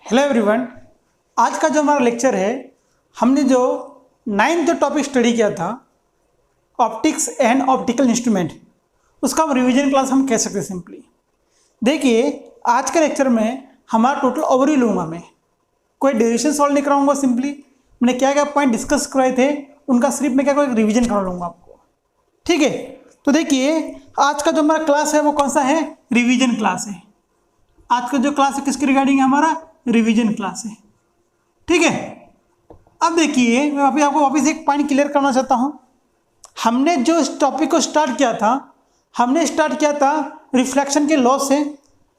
Hello everyone. आज का जो हमारा लेक्चर है, हमने जो 9th जो टॉपिक स्टडी किया था ऑप्टिक्स एंड ऑप्टिकल इंस्ट्रूमेंट, उसका रिवीजन क्लास हम कह सकते हैं सिंपली। देखिए, आज के लेक्चर में हमारा टोटल ओवरव्यू लूँगा मैं, कोई डेरिवेशन सॉल्व नहीं कराऊंगा। सिंपली मैंने क्या क्या पॉइंट डिस्कस कराए थे उनका सिर्फ मैं क्या कोई रिवीजन करा लूँगा आपको। ठीक है, तो देखिए आज का जो हमारा क्लास है वो कौन सा है, रिवीजन क्लास है। आज का जो क्लास है किसके रिगार्डिंग है, हमारा रिवीजन क्लास है। ठीक है, अब देखिए मैं आपको वापस एक पॉइंट क्लियर करना चाहता हूं। हमने जो इस टॉपिक को स्टार्ट किया था, हमने स्टार्ट किया था रिफ्लेक्शन के लॉ से,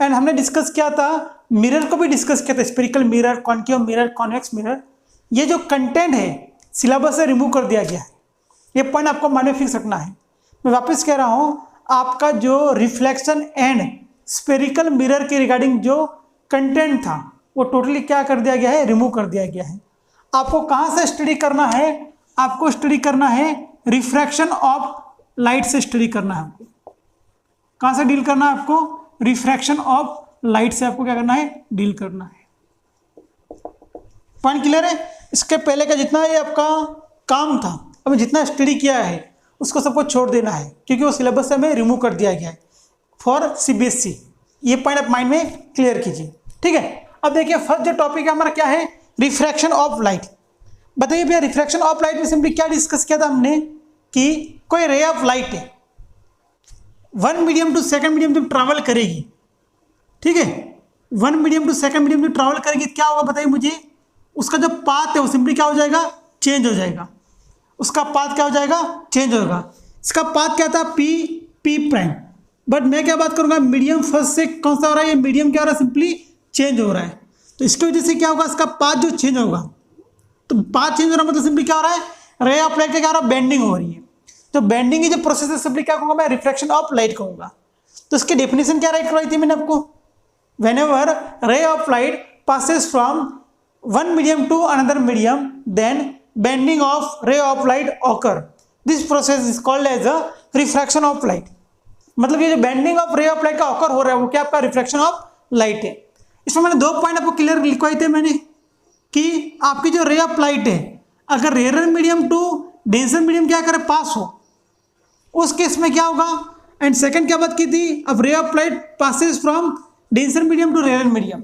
एंड हमने डिस्कस किया था मिरर को भी डिस्कस किया था, spherical mirror, concave mirror, convex mirror. ये जो कंटेंट है सिलेबस से रिमूव कर दिया गया है, ये पॉइंट आपको माइंड में फिक्स रखना है। मैं वापस कह रहा हूँ, आपका जो रिफ्लेक्शन एंड स्फेरिकल मिरर के रिगार्डिंग जो कंटेंट था वो टोटली क्या कर दिया गया है, रिमूव कर दिया गया है। आपको कहाँ से स्टडी करना है, आपको स्टडी करना है रिफ्रैक्शन ऑफ लाइट से स्टडी करना है। आपको कहाँ से डील करना है, आपको रिफ्रैक्शन ऑफ लाइट से आपको क्या करना है, डील करना है। पॉइंट क्लियर है। इसके पहले का जितना ये आपका काम था, अब जितना स्टडी किया है उसको सबको छोड़ देना है, क्योंकि वो सिलेबस से हमें रिमूव कर दिया गया है फॉर CBSE। ये पॉइंट आप माइंड में क्लियर कीजिए। ठीक है, अब देखिए फर्स्ट जो टॉपिक है हमारा क्या है, रिफ्रैक्शन ऑफ लाइट। बताइए भैया, रिफ्रैक्शन ऑफ लाइट में सिंपली क्या डिस्कस किया था हमने कि कोई रे ऑफ लाइट है, one medium to second medium जब ट्रैवल करेगी, ठीक है, one medium to second medium जब ट्रैवल करेगी क्या होगा बताइए मुझे, उसका जो पाथ है वो सिंपली क्या हो जाएगा, चेंज हो जाएगा। उसका पाथ क्या हो जाएगा, चेंज होगा। इसका पाथ क्या था, पी प्राइम, बट मैं क्या बात करूंगा, मीडियम फर्स्ट से कौन सा हो रहा है, ये मीडियम क्या हो रहा है, सिंपली चेंज हो रहा है। तो इसकी वजह से क्या होगा, इसका पाथ जो चेंज होगा, तो पाथ चेंज हो रहा मतलब सिंपली क्या हो रहा है, रे ऑफ लाइट का क्या हो रहा है, बेंडिंग हो रही है। तो बेंडिंग की जो प्रोसेस है सिंपली क्या कहूँगा मैं, रिफ्रैक्शन ऑफ लाइट कहूँगा। तो इसकी डेफिनेशन क्या राइट करवाई थी मैंने आपको, whenever ray of light passes from one medium to another medium then bending of ray of light occur, this process is called as a refraction of light. मतलब ये जो bending of ray of light का occur हो रहा है वो क्या आपका रिफ्रैक्शन ऑफ लाइट है। इसमें मैंने दो पॉइंट आपको क्लियर लिखवाए थे मैंने कि आपकी जो रे ऑफ लाइट है अगर rare medium to denser medium क्या करे, पास हो, उस केस में क्या होगा। एंड सेकंड क्या बात की थी, अब ray of light passes from denser medium to rare medium.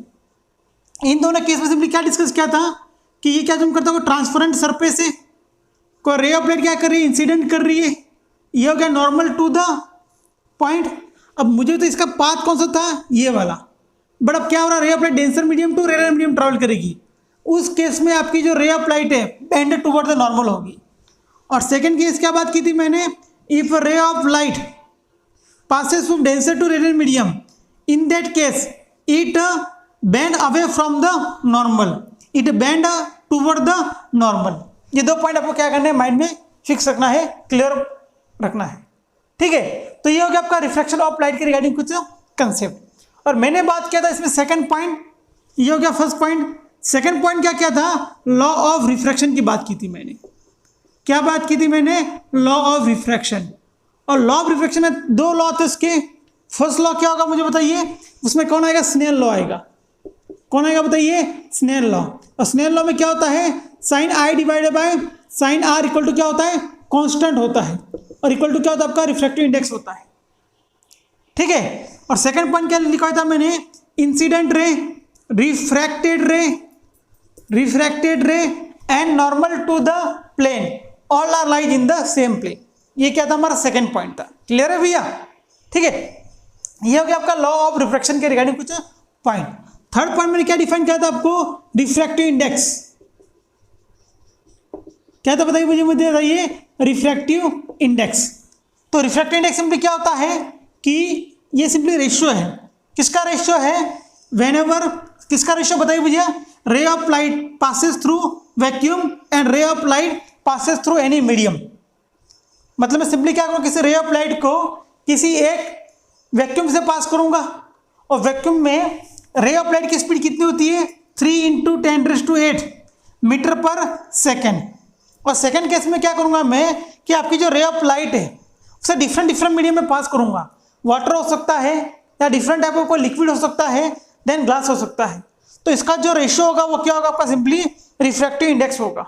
इन दोनों केस में सिंपली क्या डिस्कस किया था कि ये क्या तुम करता हो, ट्रांसपेरेंट सरफेस है, कोई रे ऑफ लाइट क्या कर रही है, इंसिडेंट कर रही है, ये हो गया नॉर्मल टू द पॉइंट। अब मुझे तो इसका पाथ कौन सा था, ये वाला, बट अब क्या हो रहा है, ray of light denser medium to rare medium travel करेगी। उस केस में आपकी जो रे ऑफ लाइट है बेंड टुवर्ड द नॉर्मल होगी। और सेकंड केस क्या बात की थी मैंने, इफ रे of light passes from denser to rarer medium, in that case it bend away from the normal, it bend toward the normal। ये दो पॉइंट आपको क्या करना है, माइंड में फिक्स रखना है, क्लियर रखना है। ठीक है, तो ये हो गया आपका रिफ्लेक्शन ऑफ लाइट के रिगार्डिंग कुछ कंसेप्ट। और मैंने बात किया था इसमें सेकंड पॉइंट, ये हो गया फर्स्ट पॉइंट। सेकंड पॉइंट क्या किया था, लॉ ऑफ रिफ्रैक्शन की बात की थी मैंने। क्या बात की थी मैंने, लॉ ऑफ रिफ्रैक्शन। और लॉ ऑफ रिफ्रैक्शन में दो लॉ थे उसके। फर्स्ट लॉ क्या होगा मुझे बताइए, उसमें कौन आएगा, स्नेल लॉ आएगा। कौन आएगा बताइए, स्नेल लॉ। और स्नेल लॉ में क्या होता है, sine i divided by sine r equal to क्या होता है, कांस्टेंट होता है, और इक्वल टू क्या होता है आपका, रिफ्रैक्टिव इंडेक्स होता है। ठीक है, और सेकंड पॉइंट क्या लिखा था मैंने, incident ray, refracted ray and normal to the plane, all are lies in the same plane. ये क्या था, हमारा सेकंड पॉइंट था। क्लियर है भैया। ठीक है, ये हो गया आपका लॉ ऑफ रिफ्रैक्शन के रिगार्डिंग कुछ पॉइंट। थर्ड पॉइंट मैंने क्या डिफाइन किया था आपको, रिफ्रैक्टिव इंडेक्स। क्या था बताइए मुझे बताइए, रिफ्रैक्टिव इंडेक्स। तो रिफ्रैक्टिव इंडेक्स सिंपली क्या होता है कि ये सिंपली रेशियो है। किसका रेशियो है, व्हेनेवर, किसका रेशियो बताइए मुझे, रे of light passes through vacuum and रे of light passes through any medium. मतलब मैं सिंपली क्या करूँ, किसी रे ऑफ लाइट को किसी एक वैक्यूम से पास करूंगा, और वैक्यूम में रे ऑफ लाइट की स्पीड कितनी होती है, 3 × 10⁸ मीटर पर सेकेंड। और सेकेंड केस में क्या करूंगा मैं कि आपकी जो रे ऑफ लाइट है उसे डिफरेंट मीडियम में पास करूंगा। वाटर हो सकता है या डिफरेंट टाइप ऑफ कोई लिक्विड हो सकता है, देन ग्लास हो सकता है। तो इसका जो रेशियो होगा वो क्या होगा आपका, सिंपली रिफ्रैक्टिव इंडेक्स होगा।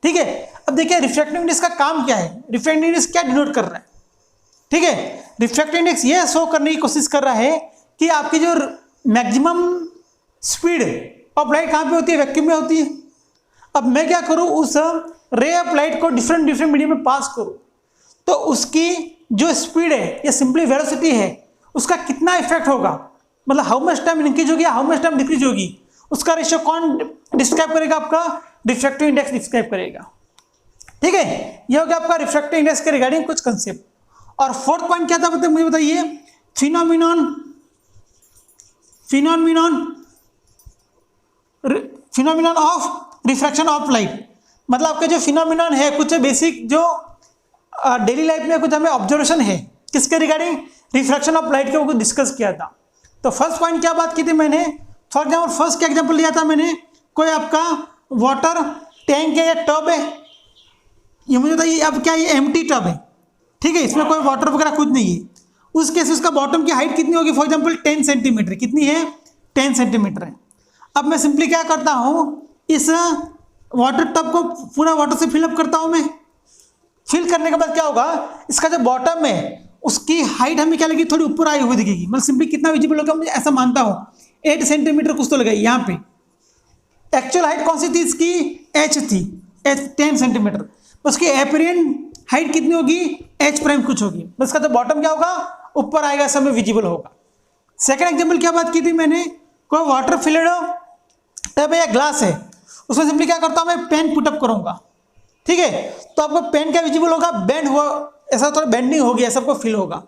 ठीक है, अब देखिए रिफ्रैक्टिव इंडेक्स का काम क्या है, रिफ्रैक्टिव इंडेक्स क्या डिनोट कर रहा है। ठीक है, रिफ्रैक्टिव इंडेक्स ये शो करने की कोशिश कर रहा है कि आपकी जो मैक्सिमम स्पीड ऑफ लाइट कहाँ पे होती है, वैक्यूम में होती है। अब मैं क्या करूँ, उस रे ऑफ लाइट को डिफरेंट डिफरेंट मीडियम में पास करूँ, तो उसकी जो स्पीड है या सिंपली वेलोसिटी है उसका कितना इफेक्ट होगा, मतलब हाउ मच टाइम इंक्रीज होगी, हाउ मच टाइम डिक्रीज होगी, उसका रेशियो कौन डिस्क्राइब करेगा, आपका रिफ्रैक्टिव इंडेक्स डिस्क्राइब करेगा। ठीक है, ये हो गया आपका रिफ्रैक्टिव इंडेक्स के रिगार्डिंग कुछ कंसेप्ट। और फोर्थ पॉइंट क्या था मुझे बताइए, phenomenon of refraction of light. मतलब आपका जो फिनोमिनन है, कुछ बेसिक जो डेली लाइफ में कुछ हमें ऑब्जर्वेशन है किसके रिगार्डिंग, रिफ्रैक्शन ऑफ लाइट के ऊपर डिस्कस किया था। तो फर्स्ट पॉइंट क्या बात की थी मैंने, फॉर एग्जाम्पल फर्स्ट क्या एग्जाम्पल लिया था मैंने, कोई आपका वाटर टैंक है या टब है, ये मुझे बताइए अब क्या ये एम्प्टी टब है, ठीक है, इसमें कोई वाटर वगैरह कुछ नहीं है, उस केस उसका बॉटम की हाइट कितनी होगी, फॉर एग्जाम्पल 10 सेंटीमीटर, कितनी है 10 सेंटीमीटर है। अब मैं सिंपली क्या करता हूँ, इस वाटर टब को पूरा वाटर से फिलअप करता हूँ मैं, फिल करने के बाद क्या होगा, इसका जो बॉटम है उसकी हाइट हमें क्या लगेगी, थोड़ी ऊपर आई हुई दिखेगी, मतलब सिंपली कितना विजिबल होगा मुझे ऐसा मानता हूँ 8 सेंटीमीटर कुछ तो लगाई यहाँ पे। एक्चुअल हाइट कौन सी थी इसकी, एच थी, एच 10 सेंटीमीटर, उसकी एपरियन हाइट कितनी होगी, एच प्राइम कुछ होगी, बस का जो बॉटम क्या होगा ऊपर आएगा, सब में विजिबल होगा। सेकेंड एग्जाम्पल क्या बात की थी मैंने, कोई वाटर फिल्ड टब है या ग्लास है, उसमें सिंपली क्या करता हूँ मैं पेन पुटअप करूँगा, ठीक है, तो आपको पेन क्या विजिबल होगा, बेंड हुआ, ऐसा थोड़ा बेंडिंग होगी, ऐसा आपको फील होगा।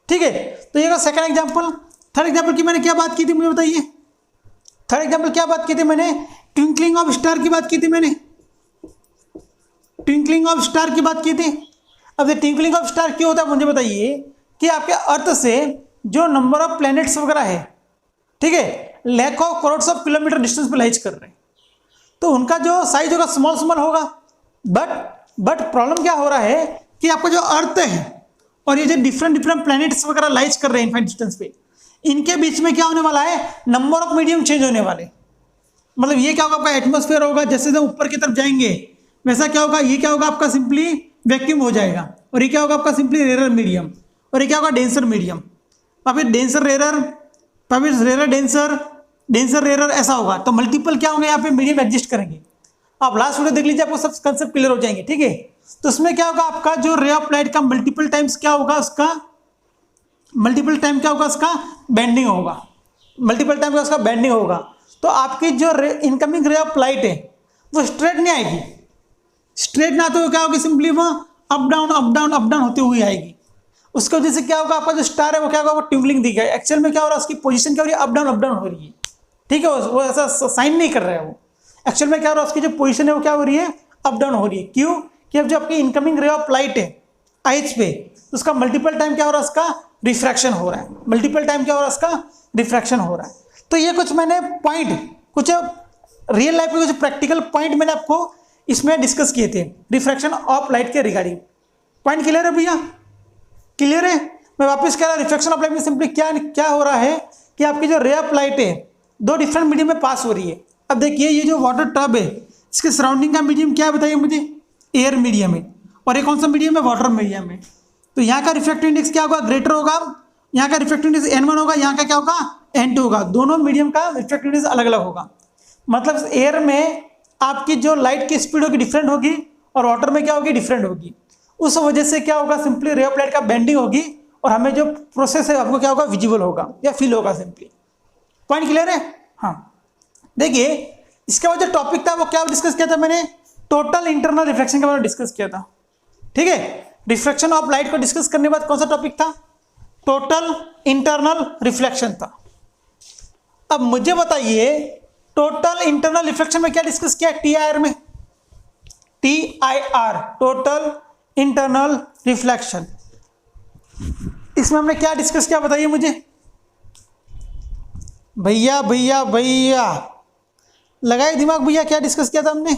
ठीक है, तो ये सेकंड एग्जांपल। थर्ड एग्जांपल की मैंने क्या बात की थी मुझे बताइए, थर्ड एग्जांपल क्या बात की थी मैंने, ट्विंकलिंग ऑफ स्टार की बात की थी मैंने, ट्विंकलिंग ऑफ स्टार की बात की थी। अब ये ट्विंकलिंग ऑफ स्टार क्यों होता है मुझे बताइए, कि आपके अर्थ से जो नंबर ऑफ प्लैनेट्स वगैरह है, ठीक है, lakh of crores of kilometre distance पे लाइज कर रहे हैं, तो उनका जो साइज होगा स्मॉल स्मॉल होगा, बट प्रॉब्लम क्या हो रहा है कि आपका जो अर्थ है और ये जो डिफरेंट डिफरेंट प्लैनेट्स वगैरह लाइज कर रहे हैं इनफाइनाइट डिस्टेंस पे, इनके बीच में क्या होने वाला है, नंबर ऑफ मीडियम चेंज होने वाले। मतलब ये क्या होगा, आपका एटमॉस्फेयर होगा, जैसे जैसे ऊपर की तरफ जाएंगे वैसा क्या होगा, ये क्या होगा आपका सिंपली वैक्यूम हो जाएगा, और ये क्या होगा आपका सिंपली रेयर मीडियम, और ये क्या होगा डेंसर मीडियम, फिर डेंसर रेयर, फिर रेयर डेंसर, डेंसर रेयर, ऐसा होगा। तो मल्टीपल क्या होंगे यहाँ पे मीडियम एग्जिस्ट करेंगे। आप लास्ट वीडियो देख लीजिए, आपको सब कंसेप्ट क्लियर हो जाएंगे। ठीक है, तो उसमें क्या होगा, आपका जो रे ऑफ लाइट का मल्टीपल टाइम्स क्या होगा, उसका मल्टीपल टाइम क्या होगा, उसका बेंडिंग होगा, मल्टीपल टाइम का उसका बेंडिंग होगा। तो आपकी जो इनकमिंग रे ऑफ लाइट है वो स्ट्रेट नहीं आएगी, स्ट्रेट ना आते हुए क्या होगी, सिंपली वो up down up down up down होती हुई आएगी। उसकी वजह से क्या होगा, आपका जो स्टार है वो क्या होगा, वो ट्विंकलिंग दिखेगा। एक्चुअल में क्या हो रहा है, उसकी पोजीशन क्या हो रही है, अप डाउन हो रही है। ठीक है, वो ऐसा साइन नहीं कर रहा है, वो एक्चुअल में क्या हो रहा है, उसकी जो पोजीशन है वो क्या हो रही है, अप डाउन हो रही है। क्यों, कि अब जो आपकी इनकमिंग रे ऑफ लाइट है आइज पे, तो उसका मल्टीपल टाइम क्या हो रहा है, उसका रिफ्रैक्शन हो रहा है, मल्टीपल टाइम क्या हो रहा है, उसका रिफ्रैक्शन हो रहा है। तो ये कुछ मैंने पॉइंट, कुछ रियल लाइफ में कुछ प्रैक्टिकल पॉइंट मैंने आपको इसमें डिस्कस किए थे रिफ्रैक्शन ऑफ लाइट के रिगार्डिंग। पॉइंट क्लियर है भैया, क्लियर है। मैं वापस कह रहा हूँ, रिफ्रैक्शन ऑफ लाइट में सिंपली क्या हो रहा है कि आपकी जो रे ऑफ लाइट है दो डिफरेंट मीडियम में पास हो रही है। अब देखिए, ये जो वाटर टब है इसके सराउंडिंग का मीडियम क्या है बताइए मुझे, एयर मीडियम है, और ये कौन सा मीडियम है, वाटर मीडियम है। तो यहाँ का रिफ्रैक्टिव इंडेक्स क्या होगा, ग्रेटर होगा, यहाँ का रिफ्रैक्टिव इंडेक्स N1 होगा, यहाँ का क्या होगा N2 होगा। दोनों मीडियम का रिफ्रैक्टिव इंडेक्स अलग अलग होगा। मतलब एयर में आपकी जो लाइट की स्पीड होगी डिफरेंट होगी, और वाटर में क्या होगी, डिफरेंट होगी। उस वजह से क्या होगा, सिंपली रे ऑफ लाइट का बेंडिंग होगी, और हमें जो प्रोसेस है आपको क्या होगा, विजिबल होगा या फील होगा सिंपली। पॉइंट क्लियर है। हाँ, देखिए इसके बाद जो टॉपिक था वो क्या डिस्कस किया था मैंने, टोटल इंटरनल रिफ्लेक्शन के बारे में डिस्कस किया था। ठीक है, रिफ्लेक्शन ऑफ लाइट को डिस्कस करने के बाद कौन सा टॉपिक था, टोटल इंटरनल रिफ्लेक्शन था। अब मुझे बताइए, टोटल इंटरनल रिफ्लेक्शन में क्या डिस्कस किया, TIR में, TIR टोटल इंटरनल रिफ्लेक्शन, इसमें हमने क्या डिस्कस किया बताइए मुझे भैया, भैया भैया लगाए दिमाग भैया, क्या डिस्कस किया था हमने।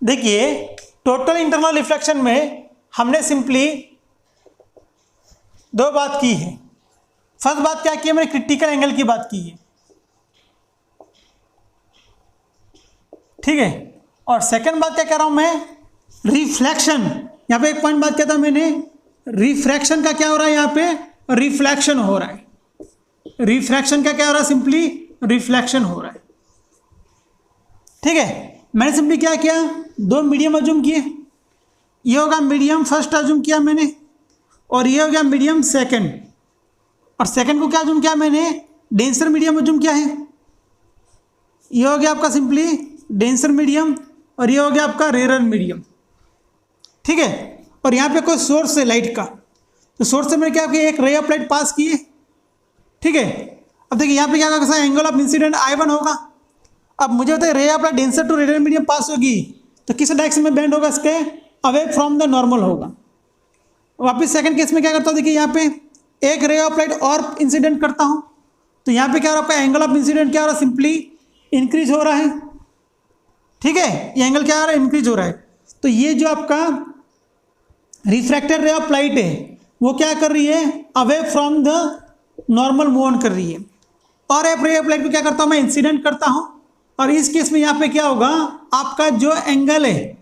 देखिए टोटल इंटरनल रिफ्लेक्शन में हमने सिंपली दो बात की है। फर्स्ट बात क्या की है, मैंने क्रिटिकल एंगल की बात की है, ठीक है। और सेकंड बात क्या कह रहा हूं मैं, रिफ्लेक्शन। यहां पे एक पॉइंट बात किया था मैंने, रिफ्रैक्शन का क्या हो रहा है, यहां पे रिफ्लेक्शन हो रहा है। रिफ्रैक्शन का क्या हो रहा है, सिंपली रिफ्लेक्शन हो रहा है, ठीक है। मैंने सिंपली क्या किया, दो मीडियम अज्यूम किए। ये होगा मीडियम फर्स्ट अज्यूम किया मैंने, और ये हो गया मीडियम सेकंड। और सेकंड को क्या अज्यूम किया मैंने, डेंसर मीडियम अज्यूम किया है। ये हो गया आपका सिंपली डेंसर मीडियम, और ये हो गया आपका रेयर मीडियम, ठीक है। और यहाँ पे कोई सोर्स है लाइट का, तो सोर्स से मैंने क्या किया, एक रे ऑफ लाइट पास किए, ठीक है। अब देखिए यहाँ पे क्या होगा, एंगल ऑफ इंसिडेंट I1 होगा। अब मुझे बताइए ray of light denser to radial medium pass होगी तो किस डायरेक्शन में बेंड होगा, इसके अवे फ्रॉम द नॉर्मल होगा। वापिस सेकंड केस में क्या करता हूँ, देखिए यहाँ पे एक रे ऑफ लाइट और इंसिडेंट करता हूँ, तो यहाँ पे क्या हो रहा है, आपका एंगल ऑफ इंसिडेंट क्या हो रहा है, सिंपली इंक्रीज हो रहा है, ठीक है। ये एंगल क्या हो रहा है, इंक्रीज हो रहा है। तो ये जो आपका रिफ्रैक्टेड रे ऑफ लाइट है वो क्या कर रही है, away from the normal move on कर रही है। और एक रे ऑफ लाइट को क्या करता हूँ मैं, इंसिडेंट करता हूँ। और इस केस में यहाँ पे क्या होगा, आपका जो एंगल है,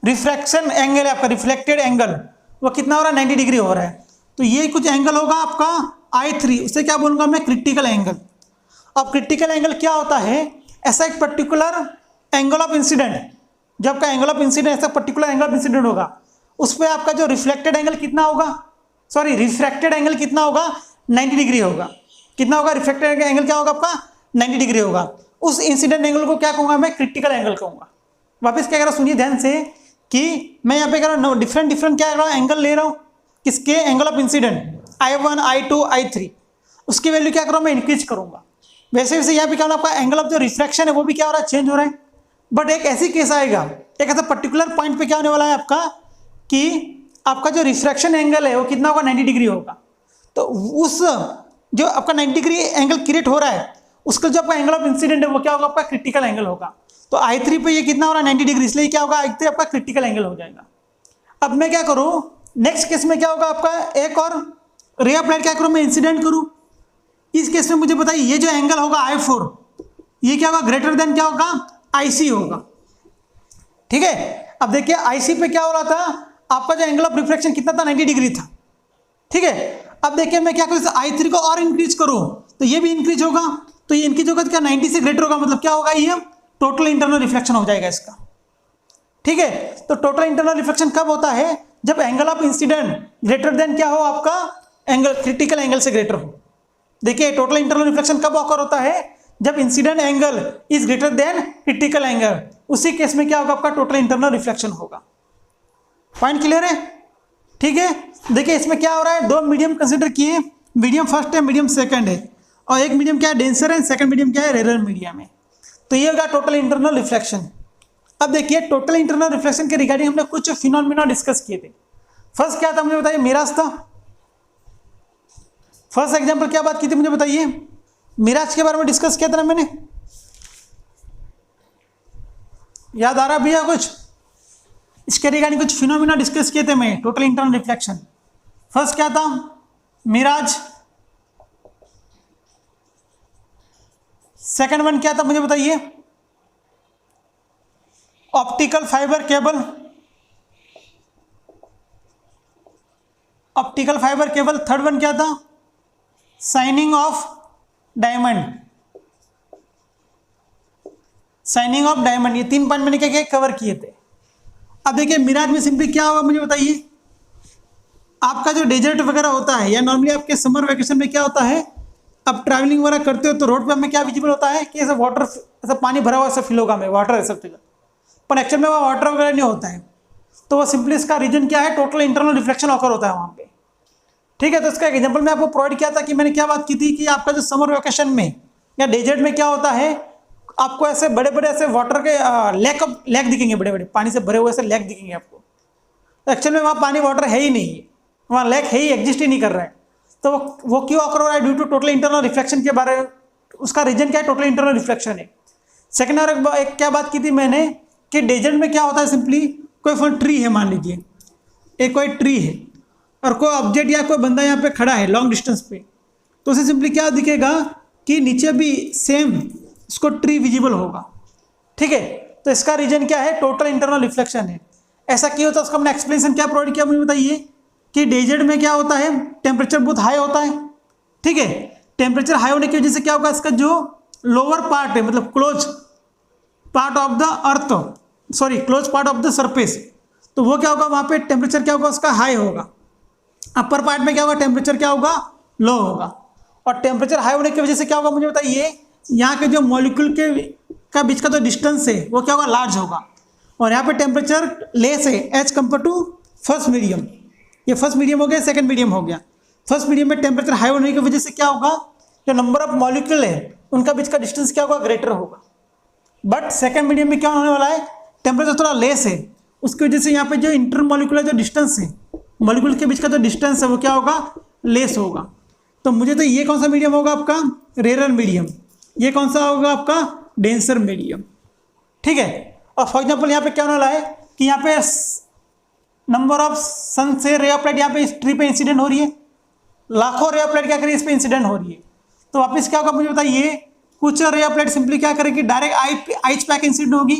रिफ्रैक्शन एंगल है आपका, रिफ्लेक्टेड एंगल वो कितना हो रहा है, 90 डिग्री हो रहा है। तो ये कुछ एंगल होगा आपका I3, उसे क्या बोलूँगा मैं, क्रिटिकल एंगल। अब क्रिटिकल एंगल क्या होता है, ऐसा एक पर्टिकुलर एंगल ऑफ इंसिडेंट, जो आपका एंगल ऑफ इंसिडेंट ऐसा पर्टिकुलर एंगल ऑफ इंसिडेंट होगा, उस पर आपका जो रिफ्लेक्टेड एंगल कितना होगा, सॉरी रिफ्रैक्टेड एंगल कितना होगा, 90 डिग्री होगा। कितना होगा, रिफ्लेक्टेड एंगल क्या होगा आपका, 90 डिग्री होगा। उस इंसिडेंट एंगल को क्या कहूँगा मैं, क्रिटिकल एंगल कहूँगा। वापस क्या कह रहा हूँ, सुनिए ध्यान से कि मैं यहाँ पे कह रहा हूँ डिफरेंट क्या कर रहा हूँ, एंगल ले रहा हूँ, किसके, angle of incident I1 I2 I3, उसकी वैल्यू क्या कर रहा हूँ मैं, इंक्रीज करूँगा। वैसे वैसे यहाँ पे क्या आपका एंगल ऑफ जो रिफ्रैक्शन है वो भी क्या हो रहा है, चेंज हो रहा है। बट एक ऐसी केस आएगा, एक ऐसा पर्टिकुलर पॉइंट पे क्या होने वाला है आपका, कि आपका जो रिफ्रैक्शन एंगल है वो कितना होगा, 90 डिग्री होगा। तो उस जो आपका 90 डिग्री एंगल क्रिएट हो रहा है, उसका जो आपका एंगल ऑफ इंसिडेंट है वो क्या होगा, आपका क्रिटिकल एंगल होगा। तो I3 पे ये कितना हो रहा है, 90 डिग्री, इसलिए क्या होगा, I3 आपका क्रिटिकल एंगल हो जाएगा। अब मैं क्या करूँ, नेक्स्ट केस में क्या होगा आपका, एक और रे ऑफ लाइट क्या करूँ मैं, इंसिडेंट करूँ। इस केस में मुझे बताइए ये जो एंगल होगा I4, ये क्या होगा, ग्रेटर देन क्या होगा, IC होगा, ठीक है। अब देखिए IC पे क्या हो रहा था, आपका जो एंगल ऑफ रिफ्लेक्शन कितना था, 90 डिग्री था, ठीक है। अब देखिए मैं क्या करूँ, I3 को और इंक्रीज करूँ तो ये भी इंक्रीज होगा। तो ये इंक्रीज होगा तो क्या 90 से ग्रेटर होगा, मतलब क्या होगा, ये टोटल इंटरनल रिफ्लेक्शन हो जाएगा इसका, ठीक है। तो टोटल इंटरनल रिफ्लेक्शन कब होता है, जब angle of incident greater than क्या हो, आपका एंगल क्रिटिकल एंगल से ग्रेटर हो। देखिए टोटल इंटरनल रिफ्लेक्शन कब ऑकर होता है, जब incident angle is greater than critical angle, उसी केस में क्या होगा, आपका टोटल इंटरनल रिफ्लेक्शन होगा। पॉइंट क्लियर है, ठीक है। देखिए इसमें क्या हो रहा है, दो मीडियम कंसिडर किए, मीडियम फर्स्ट है, मीडियम सेकंड है, और एक मीडियम क्या है, डेंसर है, सेकंड मीडियम क्या है, रेयर मीडियम है। तो ये होगा टोटल इंटरनल रिफ्लेक्शन। अब देखिए टोटल इंटरनल रिफ्लेक्शन के रिगार्डिंग हमने कुछ फिनोमेना डिस्कस किए थे। फर्स्ट क्या था मुझे बताइए, मिराज था। फर्स्ट एग्जांपल क्या बात की थी मुझे बताइए, मिराज के बारे में डिस्कस किया था ना मैंने, याद आ रहा भैया कुछ, इसके रिगार्डिंग कुछ फिनोमेना डिस्कस किए थे मैं, टोटल इंटरनल रिफ्लेक्शन। फर्स्ट क्या था, मिराज। सेकंड वन क्या था मुझे बताइए, optical fibre cable. Optical fibre cable. Third one क्या था, signing off diamond. Signing off diamond. ये तीन पॉइंट मैंने क्या कवर किए थे। अब देखिए मिराज में सिंपली क्या होगा मुझे बताइए, आपका जो डेजर्ट वगैरह होता है या नॉर्मली आपके समर वेकेशन में क्या होता है, आप ट्रैवलिंग वगैरह करते हो तो रोड पे हमें क्या विजिबल होता है कि ऐसा वाटर, ऐसा पानी भरा हुआ ऐसा फील होगा हमें, वाटर है सब जगह, पर एक्चुअल में वहाँ वाटर वगैरह नहीं होता है। तो वो सिंपली इसका रीजन क्या है, टोटल इंटरनल रिफ्लेक्शन ऑकर होता है वहाँ पे, ठीक है। तो इसका एग्जांपल मैं आपको प्रोवाइड किया था कि मैंने क्या बात की थी कि आपका जो समर वेकेशन में या डेजर्ट में क्या होता है, आपको ऐसे बड़े बड़े ऐसे वाटर के लेक दिखेंगे, बड़े बड़े पानी से भरे हुए ऐसे लेक दिखेंगे आपको। तो एक्चुअल में वहाँ पानी वाटर है ही नहीं है, वहाँ लेक है ही, एग्जिस्ट ही नहीं कर रहा है। तो वो क्यों ऑकर हो रहा है, due to total internal reflection के बारे में, उसका रीजन क्या है, टोटल इंटरनल रिफ्लेक्शन है। सेकेंड और एक क्या बात की थी मैंने कि डेजर्ट में क्या होता है, सिंपली कोई ट्री है, मान लीजिए एक कोई ट्री है और कोई ऑब्जेक्ट या कोई बंदा यहाँ पे खड़ा है लॉन्ग डिस्टेंस पे, तो उसे सिंपली क्या दिखेगा कि नीचे भी सेम उसको ट्री विजिबल होगा। ठीक है, तो इसका रीजन क्या है, टोटल इंटरनल रिफ्लेक्शन है। ऐसा क्यों होता है, उसका हमने एक्सप्लेनेशन क्या प्रोवाइड किया मुझे बताइए कि डेजर्ट में क्या होता है, टेम्परेचर बहुत हाई होता है। ठीक है, टेम्परेचर हाई होने की वजह से क्या होगा, इसका जो लोअर पार्ट है मतलब close part of the earth, sorry close part of the surface, तो वो क्या होगा, वहाँ पे टेम्परेचर क्या होगा उसका हाई होगा। अपर पार्ट में क्या होगा, टेम्परेचर क्या होगा, लो होगा। और टेम्परेचर हाई होने की वजह से क्या होगा मुझे बताइए, यहाँ के जो मॉलिक्यूल के का बीच का जो डिस्टेंस है वो क्या होगा, लार्ज होगा। और यहाँ पे टेम्परेचर लेस है as compare to first medium. ये फर्स्ट मीडियम हो गया, सेकंड मीडियम हो गया। फर्स्ट मीडियम में टेम्परेचर हाई होने की वजह से क्या होगा, जो नंबर ऑफ मॉलिक्यूल है उनका बीच का डिस्टेंस क्या होगा, ग्रेटर होगा। बट सेकंड मीडियम में क्या होने वाला है, टेम्परेचर थोड़ा लेस है, उसकी वजह से यहाँ पे जो इंटर मॉलिक्यूलर जो डिस्टेंस है, मॉलिक्यूल के बीच का जो डिस्टेंस है वो क्या होगा, लेस होगा। तो मुझे तो ये कौन सा मीडियम होगा आपका, रेयर मीडियम। ये कौन सा होगा आपका, डेंसर मीडियम। ठीक है, और फॉर एग्जाम्पल यहाँ पे क्या होने वाला है कि यहाँ पे नंबर ऑफ सन से रे ऑफ लाइट यहाँ पे इस ट्री पे इंसिडेंट हो रही है, लाखों रे ऑफ लाइट क्या करिए इस पे इंसिडेंट हो रही है। तो वापस क्या होगा मुझे बताइए, कुछ रे ऑफ लाइट सिंपली क्या करेगी, डायरेक्ट आइज पे इंसिडेंट होगी,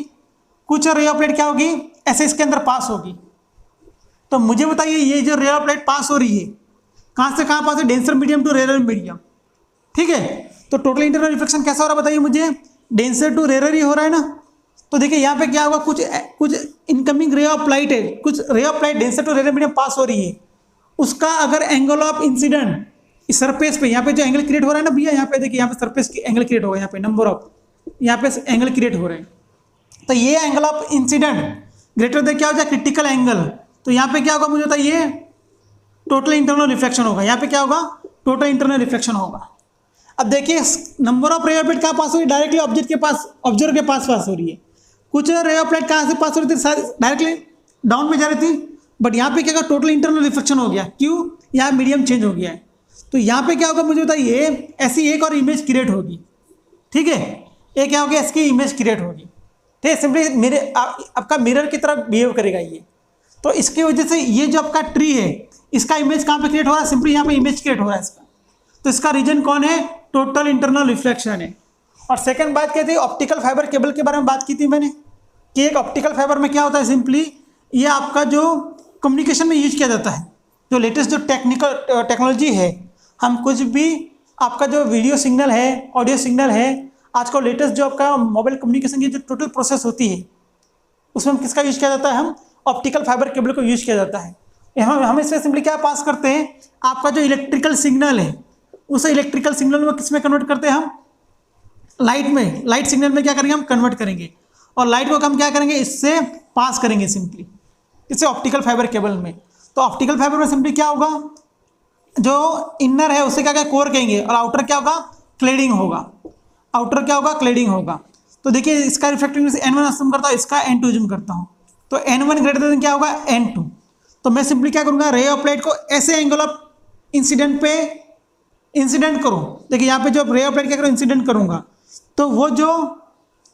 कुछ रे ऑफ लाइट क्या होगी, ऐसे इसके अंदर पास होगी। तो मुझे बताइए ये जो रे ऑफ लाइट पास हो रही है कहाँ से कहाँ पास है, denser medium to rare medium. ठीक है, तो टोटल इंटरनल रिफ्लेक्शन कैसा हो रहा है बताइए मुझे, डेंसर टू रेयर ही हो रहा है ना। तो देखिए यहाँ पे क्या होगा, कुछ इनकमिंग रे ऑफ लाइट है, कुछ ray of light denser to rare medium pass हो रही है, उसका अगर एंगल ऑफ इंसिडेंट इस सरफेस पे, यहाँ पे जो एंगल क्रिएट हो रहा है ना भैया, यहाँ पे देखिए यहाँ पे सरफेस की एंगल क्रिएट होगा, यहाँ पे नंबर ऑफ यहाँ पे एंगल क्रिएट हो रहे हैं। तो ये angle of incident greater than क्या हो जाए, क्रिटिकल एंगल। तो यहाँ पे क्या होगा मुझे बताइए, टोटल इंटरनल रिफ्लेक्शन होगा। यहाँ पे क्या होगा, टोटल इंटरनल रिफ्लेक्शन होगा। अब देखिए number of ray of light कहाँ पास हो रही है, डायरेक्टली ऑब्जेक्ट के पास, ऑब्जर्वर के पास पास हो रही है। कुछ रे ऑफ लाइट कहाँ से पास हो रही थी, डायरेक्टली डाउन में जा रही थी, बट यहाँ पे क्या होगा, टोटल इंटरनल रिफ्लेक्शन हो गया। क्यों, यहाँ मीडियम चेंज हो गया है। तो यहाँ पे क्या होगा मुझे बताइए, ऐसी एक और इमेज क्रिएट होगी। ठीक है, एक क्या होगी, इसकी इमेज क्रिएट होगी। ठीक है, सिंपली मेरे आपका मिरर की तरह बिहेव करेगा ये। तो इसकी वजह से ये जो आपका ट्री है इसका इमेज कहाँ पे क्रिएट हो रहा है, सिंपली यहाँ पे इमेज क्रिएट हो रहा है इसका। तो इसका रीजन कौन है, टोटल इंटरनल रिफ्लेक्शन है। और सेकंड बात क्या थी, ऑप्टिकल फाइबर केबल के बारे में बात की थी मैंने कि एक ऑप्टिकल फाइबर में क्या होता है, सिंपली ये आपका जो कम्युनिकेशन में यूज किया जाता है, जो लेटेस्ट जो टेक्नोलॉजी है, हम कुछ भी आपका जो वीडियो सिग्नल है, ऑडियो सिग्नल है, आज का लेटेस्ट जो आपका मोबाइल कम्युनिकेशन की जो टोटल प्रोसेस होती है उसमें किसका यूज किया जाता है, हम ऑप्टिकल फाइबर केबल को यूज किया जाता है। हम इसमें सिंपली क्या पास करते हैं, आपका जो इलेक्ट्रिकल सिग्नल है उसे इलेक्ट्रिकल सिग्नल में किस में कन्वर्ट करते हैं, हम लाइट में, लाइट सिग्नल में क्या करेंगे, हम कन्वर्ट करेंगे। और लाइट को हम क्या करेंगे, इससे पास करेंगे सिंपली, इससे ऑप्टिकल फाइबर केबल में। तो ऑप्टिकल फाइबर में सिंपली क्या होगा, जो इनर है उसे क्या क्या कोर कहेंगे, और आउटर क्या होगा, क्लेडिंग होगा। आउटर क्या होगा, क्लेडिंग होगा। तो देखिए इसका रिफ्लेक्टिव से N1 असम करता हूँ, इसका N2 जूम करता हूँ, तो N1 ग्रेटर देन क्या होगा, N2। तो मैं सिंपली क्या करूँगा, रे ऑफ लाइट को ऐसे एंगल ऑफ इंसिडेंट पे इंसिडेंट करूँ। देखिए यहाँ पे जो रे ऑफ लाइट क्या करूँ, इंसिडेंट करूँगा, तो वो जो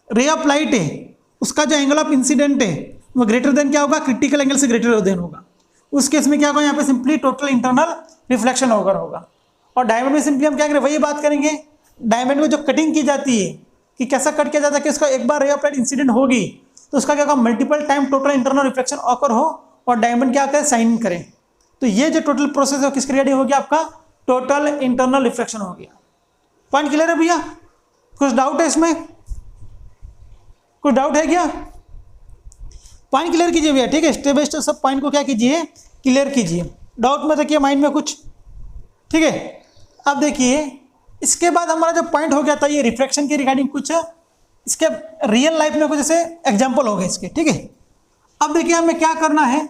रे ऑफ लाइट है उसका जो एंगल ऑफ इंसिडेंट है वो ग्रेटर देन क्या होगा, क्रिटिकल एंगल से ग्रेटर देन होगा। उस केस में क्या होगा, यहाँ पे सिंपली टोटल इंटरनल रिफ्लेक्शन होगा। और डायमंड में सिंपली हम क्या करें, वही बात करेंगे। डायमंड में जो कटिंग की जाती है कि कैसा कट किया जाता है कि उसका एक बार रे ऑफ लाइट इंसिडेंट होगी तो उसका क्या होगा, multiple time total internal reflection occur हो और डायमंड क्या करें, साइन करें। तो ये जो टोटल प्रोसेस है किसके रिगार्डिंग हो गया, आपका टोटल इंटरनल रिफ्लेक्शन हो गया। पॉइंट क्लियर है भैया, कुछ डाउट है इसमें, कुछ डाउट है क्या, पॉइंट क्लियर कीजिए भैया। ठीक है, स्टेप बाय स्टेप सब पॉइंट को क्या कीजिए, क्लियर कीजिए। डाउट में रखिए माइंड में कुछ। ठीक है, अब देखिए इसके बाद हमारा जो पॉइंट हो गया था ये रिफ्लेक्शन के रिगार्डिंग, कुछ इसके रियल लाइफ में कुछ ऐसे एग्जाम्पल हो गए इसके। ठीक है, अब देखिए हमें क्या करना है,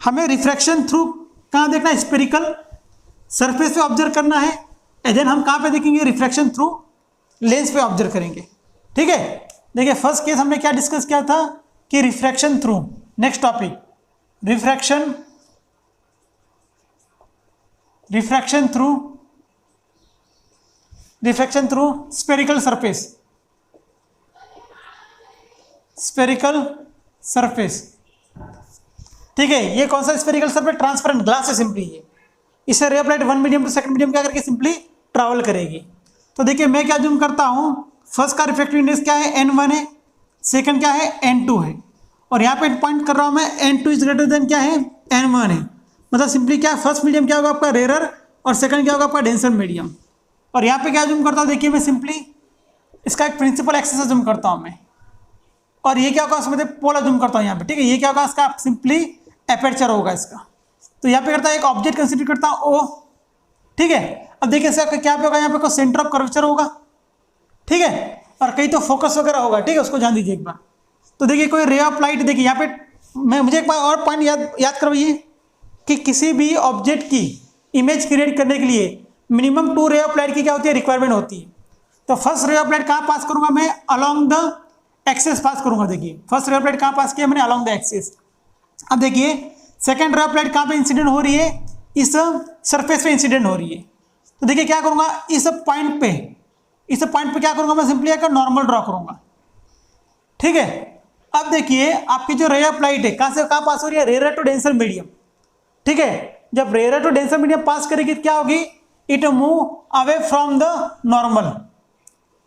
हमें रिफ्रैक्शन थ्रू कहाँ देखना है, स्पेरिकल सरफेस पे ऑब्जर्व करना है। एंड देन हम कहाँ पे देखेंगे, रिफ्रैक्शन थ्रू लेंस पे ऑब्जर्व करेंगे। ठीक है, देखिए फर्स्ट केस हमने क्या डिस्कस किया था कि refraction through, next topic refraction through spherical surface. ठीक है, ये कौन सा स्फेरिकल सरफेस? ट्रांसपेरेंट ग्लास है सिंपली ये। इसे ray of light one medium to second medium क्या करके सिंपली ट्रैवल करेगी। तो देखिए मैं क्या जूम करता हूँ, फर्स्ट का रिफ्रैक्टिव इंडेक्स क्या है? n1 है, सेकंड क्या है? n2 है, और यहाँ पे पॉइंट कर रहा हूँ मैं n2 इज ग्रेटर देन क्या है? n1 है। मतलब सिंपली क्या, फर्स्ट मीडियम क्या होगा आपका? रेयर, और सेकंड क्या होगा आपका? Denser medium. और यहाँ पे क्या जूम करता हूँ, देखिए मैं सिंपली इसका एक प्रिंसिपल एक्सिस से जूम करता हूँ मैं, और ये क्या होगा उसमें पोलर जूम करता हूँ यहाँ पे। ठीक है, ये क्या होगा इसका? सिंपली एपर्चर होगा इसका। तो यहाँ पे करता है एक ऑब्जेक्ट कंसिडर करता हूँ ओ। ठीक है, अब देखिए इसका क्या पे होगा? यहाँ पे कोई सेंटर ऑफ कर्वेचर होगा। ठीक है, और कहीं तो फोकस वगैरह होगा। ठीक है, उसको ध्यान दीजिए एक बार। तो देखिए कोई रे ऑफ लाइट, देखिए यहाँ पे मुझे एक बार और पॉइंट याद करवाइए कि किसी भी ऑब्जेक्ट की इमेज क्रिएट करने के लिए मिनिमम 2 रे ऑफ लाइट की क्या होती है? रिक्वायरमेंट होती है। तो फर्स्ट रे ऑफ लाइट कहाँ पास करूंगा मैं? अलॉन्ग द एक्सिस पास करूंगा। देखिए फर्स्ट रे ऑफ लाइट कहाँ पास किया मैंने? Along the axis. अब देखिए सेकंड रे ऑफ लाइट कहाँ पे इंसिडेंट हो रही है? इस सरफेस पे इंसिडेंट हो रही है। तो देखिए क्या करूंगा, इस पॉइंट पे क्या करूंगा मैं? सिंपली एक नॉर्मल ड्रॉ करूंगा। ठीक है, अब देखिए आपकी जो रे ऑफ लाइट है कहाँ से कहाँ पास हो रही है? Rare to denser medium. ठीक है, जब rare to denser medium pass करेगी क्या होगी? It move away from the normal.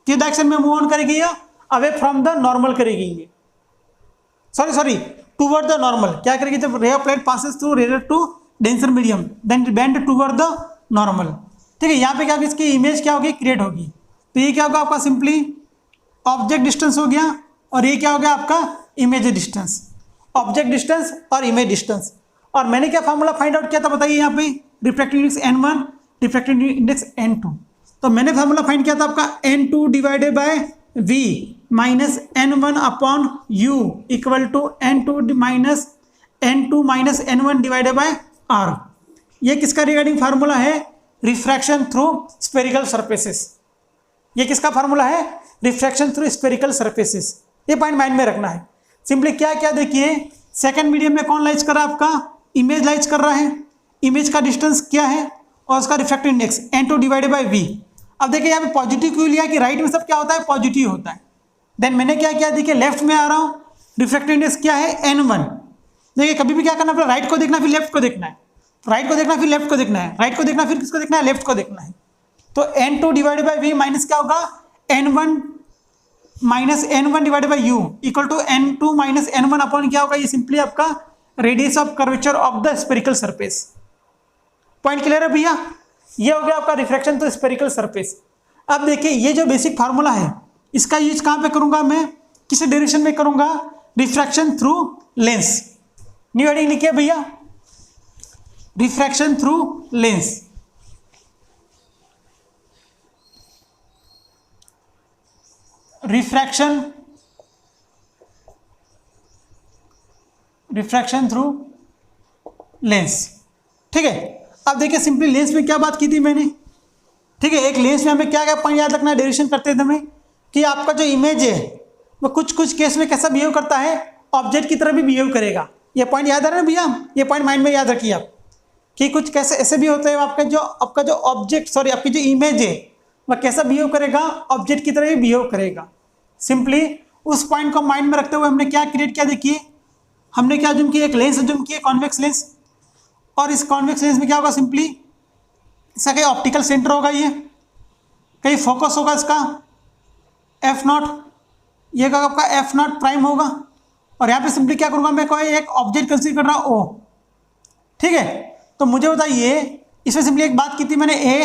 किस डायरेक्शन में मूव ऑन करेगी? या अवे फ्रॉम द नॉर्मल करेगी ये, सॉरी टूवर्ड द नॉर्मल। क्या करेगी? जब ray of light passes through rare to denser medium then bend toward the normal. ठीक है, यहाँ पे क्या होगी? इसकी इमेज क्या होगी? क्रिएट होगी। तो ये क्या होगा आपका? सिंपली ऑब्जेक्ट डिस्टेंस हो गया, और ये क्या हो गया आपका? Image distance. ऑब्जेक्ट डिस्टेंस और इमेज डिस्टेंस। और मैंने क्या फार्मूला फाइंड आउट किया था बताइए? यहाँ पे refractive index n1, refractive index n2। तो मैंने फार्मूला फाइंड किया था आपका n2 divided by v minus n1 upon u equal to n2 minus n1 divided by r। ये किसका रिगार्डिंग फार्मूला है? Refraction through spherical surfaces. ये किसका फार्मूला है? Refraction through spherical surfaces. ये पॉइंट माइंड में रखना है। सिंपली क्या क्या देखिए, सेकंड मीडियम में कौन लाइज कर रहा है? आपका इमेज लाइज कर रहा है। इमेज का डिस्टेंस क्या है? और उसका refractive index n2 divided by v। अब देखिए यहाँ पे पॉजिटिव क्यों लिया कि राइट में सब क्या होता है? पॉजिटिव होता है। देन मैंने क्या किया, देखिए लेफ्ट में आ रहा हूँ, रिफ्रैक्टिव इंडेक्स क्या है? n1। देखिए कभी भी क्या करना है? राइट को देखना फिर लेफ्ट को देखना है, राइट को देखना फिर लेफ्ट को देखना है, राइट को देखना फिर किसको देखना है? लेफ्ट को देखना है। तो n2 divided by v minus क्या होगा? n1 minus n1 divided by u equal to n2 minus n1 upon क्या होगा? ये सिंपली आपका radius of curvature of the spherical surface. Point clear है भैया? ये हो गया आपका रिफ्रैक्शन टू स्फेरिकल सरफेस। अब देखिए ये जो बेसिक फार्मूला है इसका यूज कहाँ पे करूंगा मैं? किस डायरेक्शन में करूंगा? Refraction through lens. New heading लिखिए भैया, refraction through lens. Refraction through lens. ठीक है, अब देखिए सिंपली लेंस में क्या बात की थी मैंने? ठीक है, एक लेंस में हमें क्या क्या पॉइंट याद रखना है डेरिवेशन करते थे हमें, कि आपका जो इमेज है वो कुछ केस में कैसा बिहेव करता है? ऑब्जेक्ट की तरह भी बिहेव करेगा। ये पॉइंट याद आ रहा है भैया? ये पॉइंट माइंड में याद रखिए आप, कि कुछ कैसे ऐसे भी होते हैं आपका जो ऑब्जेक्ट आपकी जो इमेज है वह कैसा बिहेव करेगा? ऑब्जेक्ट की तरह ही बिहेव करेगा। सिंपली उस पॉइंट को माइंड में रखते हुए हमने क्या क्रिएट किया? देखिए हमने क्या जूम किया? एक लेंस जूम किया, कॉन्वेक्स लेंस। और इस कॉन्वेक्स लेंस में क्या होगा? सिंपली इसका कहीं ऑप्टिकल सेंटर होगा, ये कहीं फोकस होगा इसका f0, ये का आपका f0 प्राइम होगा। और यहाँ पे सिंपली क्या करूँगा मैं? कोई एक ऑब्जेक्ट कंसीडर कर रहा हूँ O। ठीक है, तो मुझे बताइए इसमें सिंपली एक बात की थी मैंने, A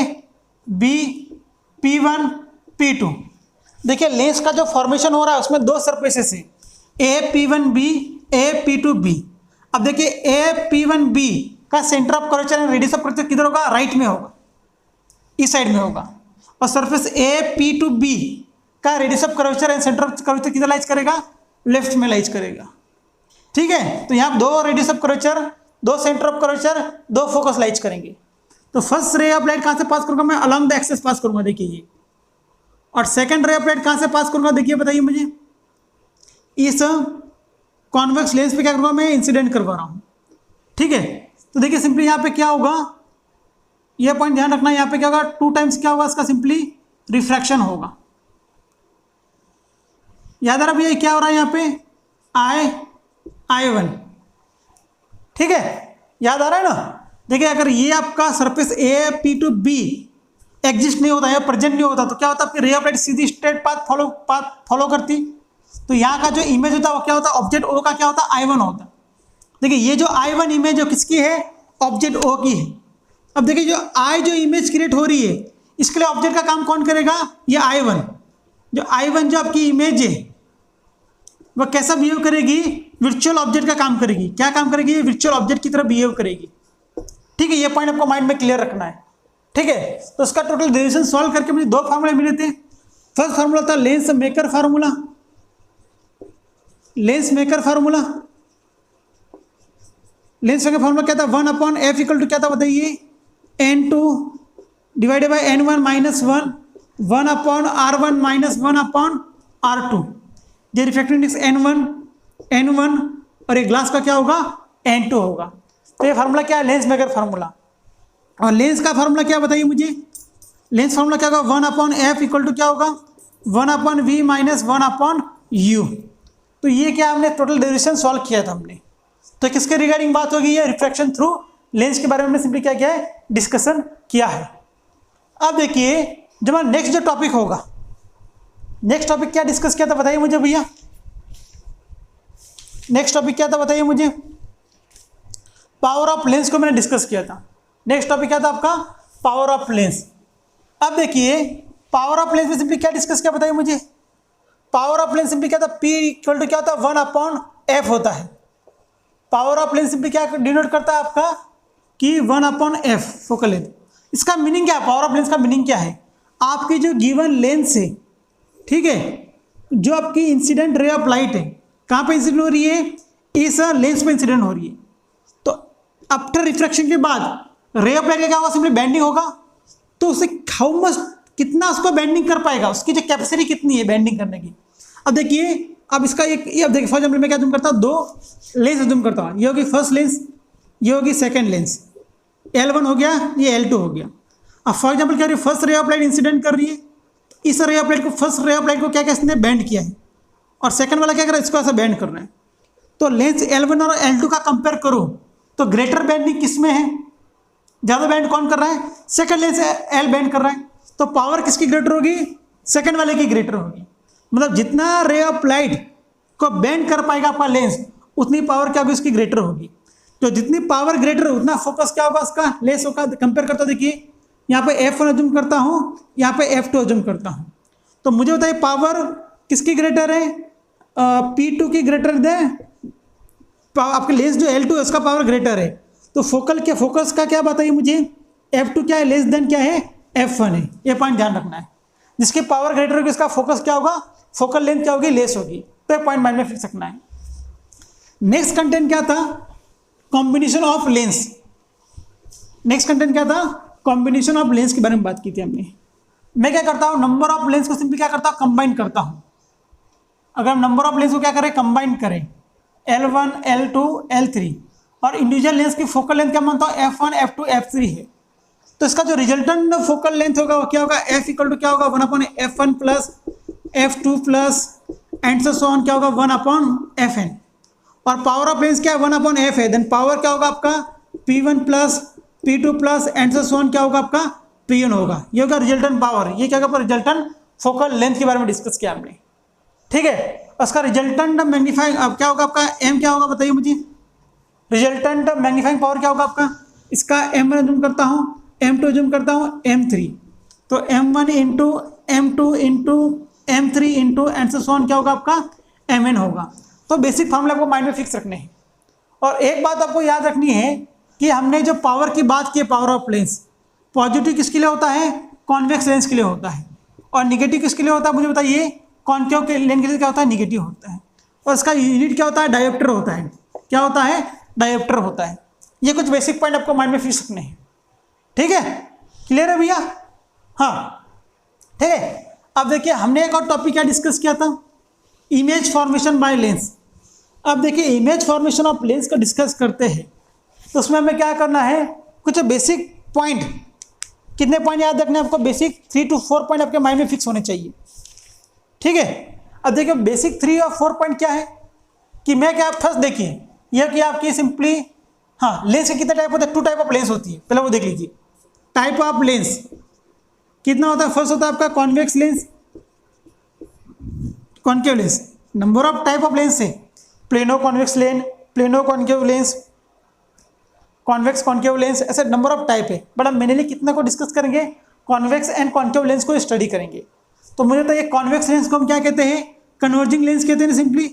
B P1 P2। देखिए लेंस का जो फॉर्मेशन हो रहा है उसमें दो सरफेसेस हैं, A P1B A P2B। अब देखिए A P1B का centre of curvature and radius of curvature किधर होगा? राइट में होगा, इस साइड में होगा। और सरफेस A P2B का radius of curvature and centre of curvature किधर लाइज करेगा? लेफ्ट में लाइज करेगा। ठीक है, तो यहाँ दो रेडियस ऑफ कर्वेचर, दो सेंटर ऑफ कर्वेचर, दो फोकस लाइज करेंगे। तो फर्स्ट रे ऑफ लाइट कहाँ से पास करूँगा मैं? अलॉन्ग द एक्सिस पास करूँगा, देखिए ये। और सेकंड रे ऑफ लाइट कहाँ से पास करूँगा? देखिए बताइए मुझे, इस कॉन्वेक्स लेंस पे क्या करूँगा मैं? इंसिडेंट करवा रहा हूँ। ठीक है, तो देखिए सिंपली यहाँ पे क्या होगा? ये पॉइंट ध्यान रखना, यहाँ पे क्या होगा? 2 टाइम्स क्या होगा इसका? सिंपली रिफ्रैक्शन होगा। याद आ रहा भैया क्या हो रहा है यहाँ पे? I I1। ठीक है, याद आ रहा है ना। देखिए अगर ये आपका surface A P to B exist नहीं होता या प्रेजेंट नहीं होता तो क्या होता, आपकी रे of light Sidhi straight path follow करती। तो यहाँ का जो इमेज होता है वो क्या होता है, ऑब्जेक्ट ओ का क्या होता है, I1 होता है। देखिए ये जो I1 इमेज जो किसकी है, ऑब्जेक्ट ओ की है। अब देखिए जो इमेज क्रिएट हो रही है इसके लिए ऑब्जेक्ट का काम कौन करेगा, ये I1। जो I1 जो आपकी इमेज है वह कैसा बिहेव करेगी, वर्चुअल ऑब्जेक्ट का काम करेगी। क्या काम करेगी, वर्चुअल ऑब्जेक्ट की तरह बिहेव करेगी। ठीक है, ये पॉइंट आपको माइंड में क्लियर रखना है। ठीक है, तो उसका टोटल डेरिवेशन सॉल्व करके मुझे 2 फार्मूले मिले थे। फर्स्ट फार्मूला था lens maker formula. Lens maker formula क्या था, 1/f इक्वल टू क्या था बताइए, n2 divided by n1 minus 1/r1 minus 1/r2। ये रिफ्रैक्टिव इंडेक्स n1 और ये ग्लास का क्या होगा, n2 होगा। तो ये फार्मूला क्या है, लेंस मेकर फार्मूला। और लेंस का फार्मूला क्या बताइए मुझे, लेंस फार्मूला क्या होगा, 1/f इक्वल टू क्या होगा, 1/v माइनस 1/u। तो ये क्या हमने टोटल डेरिवेशन सॉल्व किया था हमने। तो किसके रिगार्डिंग बात होगी, ये रिफ्रैक्शन थ्रू लेंस के बारे में हमने सिंपली क्या किया है, डिस्कशन किया है। अब देखिए जब हमारा नेक्स्ट जो टॉपिक होगा, नेक्स्ट टॉपिक क्या डिस्कस किया था बताइए मुझे भैया, नेक्स्ट टॉपिक क्या था बताइए मुझे, पावर ऑफ लेंस को मैंने डिस्कस किया था। नेक्स्ट टॉपिक क्या था आपका, पावर ऑफ लेंस। अब देखिए पावर ऑफ लेंस में सिंपली क्या डिस्कस किया बताइए मुझे, पावर ऑफ लेंस सिंपली क्या था, P इक्वल टू क्या होता है, 1/f होता है। पावर ऑफ लेंस सिंपली क्या डिनोट करता है आपका, कि 1/f फोकल लेंथ। इसका मीनिंग क्या है, पावर ऑफ लेंस का मीनिंग क्या है, आपकी जो गिवन लेंस है, ठीक है, जो आपकी इंसिडेंट रे ऑफ लाइट है कहाँ पे इंसिडेंट हो रही है, इस लेंस पे इंसिडेंट हो रही है। तो आफ्टर रिफ्रैक्शन के बाद रे ऑफ लाइट क्या होगा, सिंपली बेंडिंग होगा। तो उसे हाउ मच, कितना उसको बेंडिंग कर पाएगा, उसकी जो कैपेसिटी कितनी है बेंडिंग करने की। अब देखिए अब इसका एक, अब देखिए फॉर एग्जाम्पल मैं क्या जूम करता हूँ, 2 लेंस जूम करता हूँ। ये होगी फर्स्ट लेंस, ये होगी सेकेंड लेंस, L1 हो गया, ये L2 हो गया। अब फॉर एग्जाम्पल क्या हो रही है, first ray of light incident कर रही है, इस रे ऑफ लाइट को, फर्स्ट रे ऑफ लाइट को क्या इसने बेंड किया है, और सेकंड वाला क्या कर रहा है, इसको ऐसा बेंड कर रहा है। तो लेंस L1 और L2 का कंपेयर करो तो ग्रेटर बेंडिंग किस में है, ज़्यादा बेंड कौन कर रहा है, सेकंड लेंस L बेंड कर रहा है। तो पावर किसकी ग्रेटर होगी, सेकंड वाले की ग्रेटर होगी। मतलब जितना रे ऑफ लाइट को बेंड कर पाएगा आपका लेंस, उतनी पावर क्या होगी, उसकी ग्रेटर होगी। तो जितनी पावर ग्रेटर है उतना फोकस क्या होगा उसका, लेंस होगा। कंपेयर करता हूँ, देखिए यहाँ पे F1 अज्यूम करता हूँ, यहाँ पे F2 अज्यूम करता हूँ। तो मुझे बताइए पावर किसकी ग्रेटर है, P2 की ग्रेटर है, आपके लेंस जो L2 है उसका पावर ग्रेटर है। तो फोकस का क्या बताइए मुझे, F2 क्या है, लेस देन क्या है, F1 है। ये पॉइंट ध्यान रखना है, जिसकी पावर ग्रेटर होगी उसका फोकस क्या होगा, फोकल लेंथ क्या होगी, लेस होगी। तो ये पॉइंट माइंड में फिक्स रखना है। नेक्स्ट कंटेंट क्या था, combination of lens. Next content क्या था, कॉम्बिनेशन ऑफ लेंस के बारे में बात की थी हमने। मैं क्या करता हूँ, नंबर ऑफ लेंस को सिंपली क्या करता हूँ, कंबाइन करता हूँ। अगर हम नंबर ऑफ लेंस को क्या करें, कंबाइन करें, L1 L2 L3, और इंडिविजुअल लेंस की फोकल लेंथ क्या मानता हूँ, F1 F2 F3 है। तो इसका जो रिजल्टेंट फोकल लेंथ होगा वो क्या होगा, F इक्वल टू क्या होगा, 1/f1 plus F2 plus and so on क्या होगा, 1/fn। और पावर ऑफ लेंस क्या है, 1/f है। देन पावर क्या होगा आपका, P1 plus P2 plus and so on क्या होगा आपका, Pn होगा। ये होगा रिजल्टेंट पावर। ये क्या होगा, रिजल्टेंट फोकल लेंथ के बारे में डिस्कस किया हमने। ठीक है, उसका रिजल्टेंट मैग्नीफाइंग अब क्या होगा आपका, M क्या होगा बताइए मुझे, रिजल्टेंट मैग्नीफाइंग पावर क्या होगा आपका, इसका M1 जूम करता हूँ, M2 जूम करता हूँ, M3। तो M1 into M2 into M3 into and so on क्या होगा आपका, Mn होगा। तो बेसिक फार्मूला आपको माइंड में फिक्स रखने हैं। और एक बात आपको याद रखनी है कि हमने जो पावर की बात की, पावर ऑफ लेंस, पॉजिटिव किसके लिए होता है, कॉन्वेक्स लेंस के लिए होता है, और निगेटिव किसके लिए होता है मुझे बताइए, कॉन्केव के लेंस के लिए क्या होता है, निगेटिव होता है। और इसका यूनिट क्या होता है, डायोप्टर होता है। क्या होता है, डायोप्टर होता है। ये कुछ बेसिक पॉइंट आपको माइंड में फिक्स रखने हैं। ठीक है, क्लियर है भैया, हाँ ठीक है। अब देखिए हमने एक और टॉपिक क्या डिस्कस किया था, इमेज फॉर्मेशन बाय लेंस। अब देखिए इमेज फॉर्मेशन ऑफ लेंस को डिस्कस करते हैं तो उसमें हमें क्या करना है, कुछ बेसिक पॉइंट, कितने पॉइंट याद रखने हैं आपको, बेसिक 3 to 4 पॉइंट आपके माइंड में फिक्स होने चाहिए। ठीक है, अब देखिए बेसिक 3 और 4 पॉइंट क्या है। कि मैं क्या, फर्स्ट देखिए यह कि आपकी सिंपली, हाँ लेंस के कितने टाइप होते हैं, 2 टाइप ऑफ लेंस होती है, पहले वो देख लीजिए। टाइप ऑफ लेंस कितना होता है, फर्स्ट होता है आपका convex lens, concave lens. Number of type of lens है, plano convex lens, plano concave lens, convex concave lens, ऐसे नंबर ऑफ टाइप है। बट हम मेनली कितने को डिस्कस करेंगे, कॉन्वेक्स एंड कॉन्केव लेंस को स्टडी करेंगे। तो मुझे तो ये कॉन्वेक्स लेंस को हम क्या कहते हैं, कन्वर्जिंग लेंस कहते हैं सिंपली,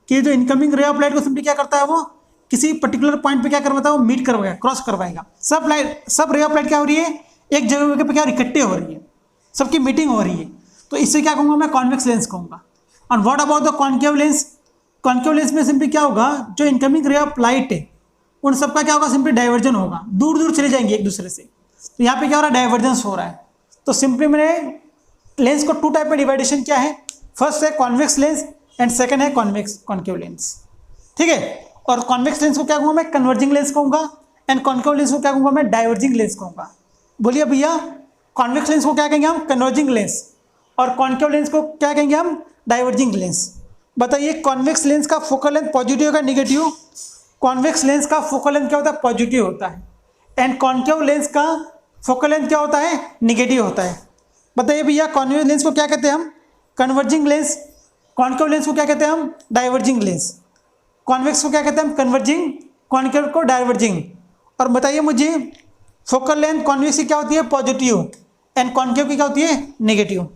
कि जो इनकमिंग रे ऑफ लाइट को सिंपली क्या करता है, वो किसी पर्टिकुलर पॉइंट पे क्या करवाता है, वो मीट करवाएगा, क्रॉस करवाएगा। सब रे ऑफ लाइट क्या हो रही है, एक जगह पे क्या इकट्ठे हो रही है, सबकी मीटिंग हो रही है। तो इससे क्या कहूँगा मैं, कॉन्वेक्स लेंस कहूँगा। और what about the concave lens, concave lens में सिंपली क्या होगा, जो इनकमिंग रे ऑफ लाइट है उन सबका क्या होगा, सिंपली डाइवर्जन होगा, दूर दूर चले जाएंगे एक दूसरे से। तो यहाँ पे क्या हो रहा है, डाइवर्जेंस हो रहा है। तो सिंपली मैंने लेंस को 2 टाइप में डिवाइडेशन किया है, फर्स्ट है कॉन्वेक्स लेंस एंड सेकंड है कॉन्वेक्स कॉन्केव लेंस, ठीक है। और कॉन्वेक्स लेंस को क्या कहूँगा मैं, कन्वर्जिंग लेंस कहूँगा, एंड कॉन्केव लेंस को क्या कहूँगा मैं, डाइवर्जिंग लेंस कहूँगा। बोलिए भैया, कॉन्वेक्स लेंस को क्या कहेंगे हम, कन्वर्जिंग लेंस, और कॉन्केव लेंस को क्या कहेंगे हम, डाइवर्जिंग लेंस। बताइए कॉन्वेक्स लेंस का फोकल लेंथ पॉजिटिव होगा निगेटिव, कॉन्वेक्स लेंस का फोकल लेंथ क्या होता है, पॉजिटिव होता है, एंड कॉन्केव लेंस का फोकल लेंथ क्या होता है, निगेटिव होता है। बताइए भैया, कॉन्वेक्स लेंस को क्या कहते हैं हम, कन्वर्जिंग लेंस, कॉन्केव लेंस को क्या कहते हैं हम, डाइवर्जिंग लेंस, कॉन्वेक्स को क्या कहते हैं हम, कन्वर्जिंग, कॉन्केव को डाइवर्जिंग। और बताइए मुझे, फोकल लेंथ कॉन्वेक्स की क्या होती है, पॉजिटिव, एंड कॉन्केव की क्या होती है, नेगेटिव,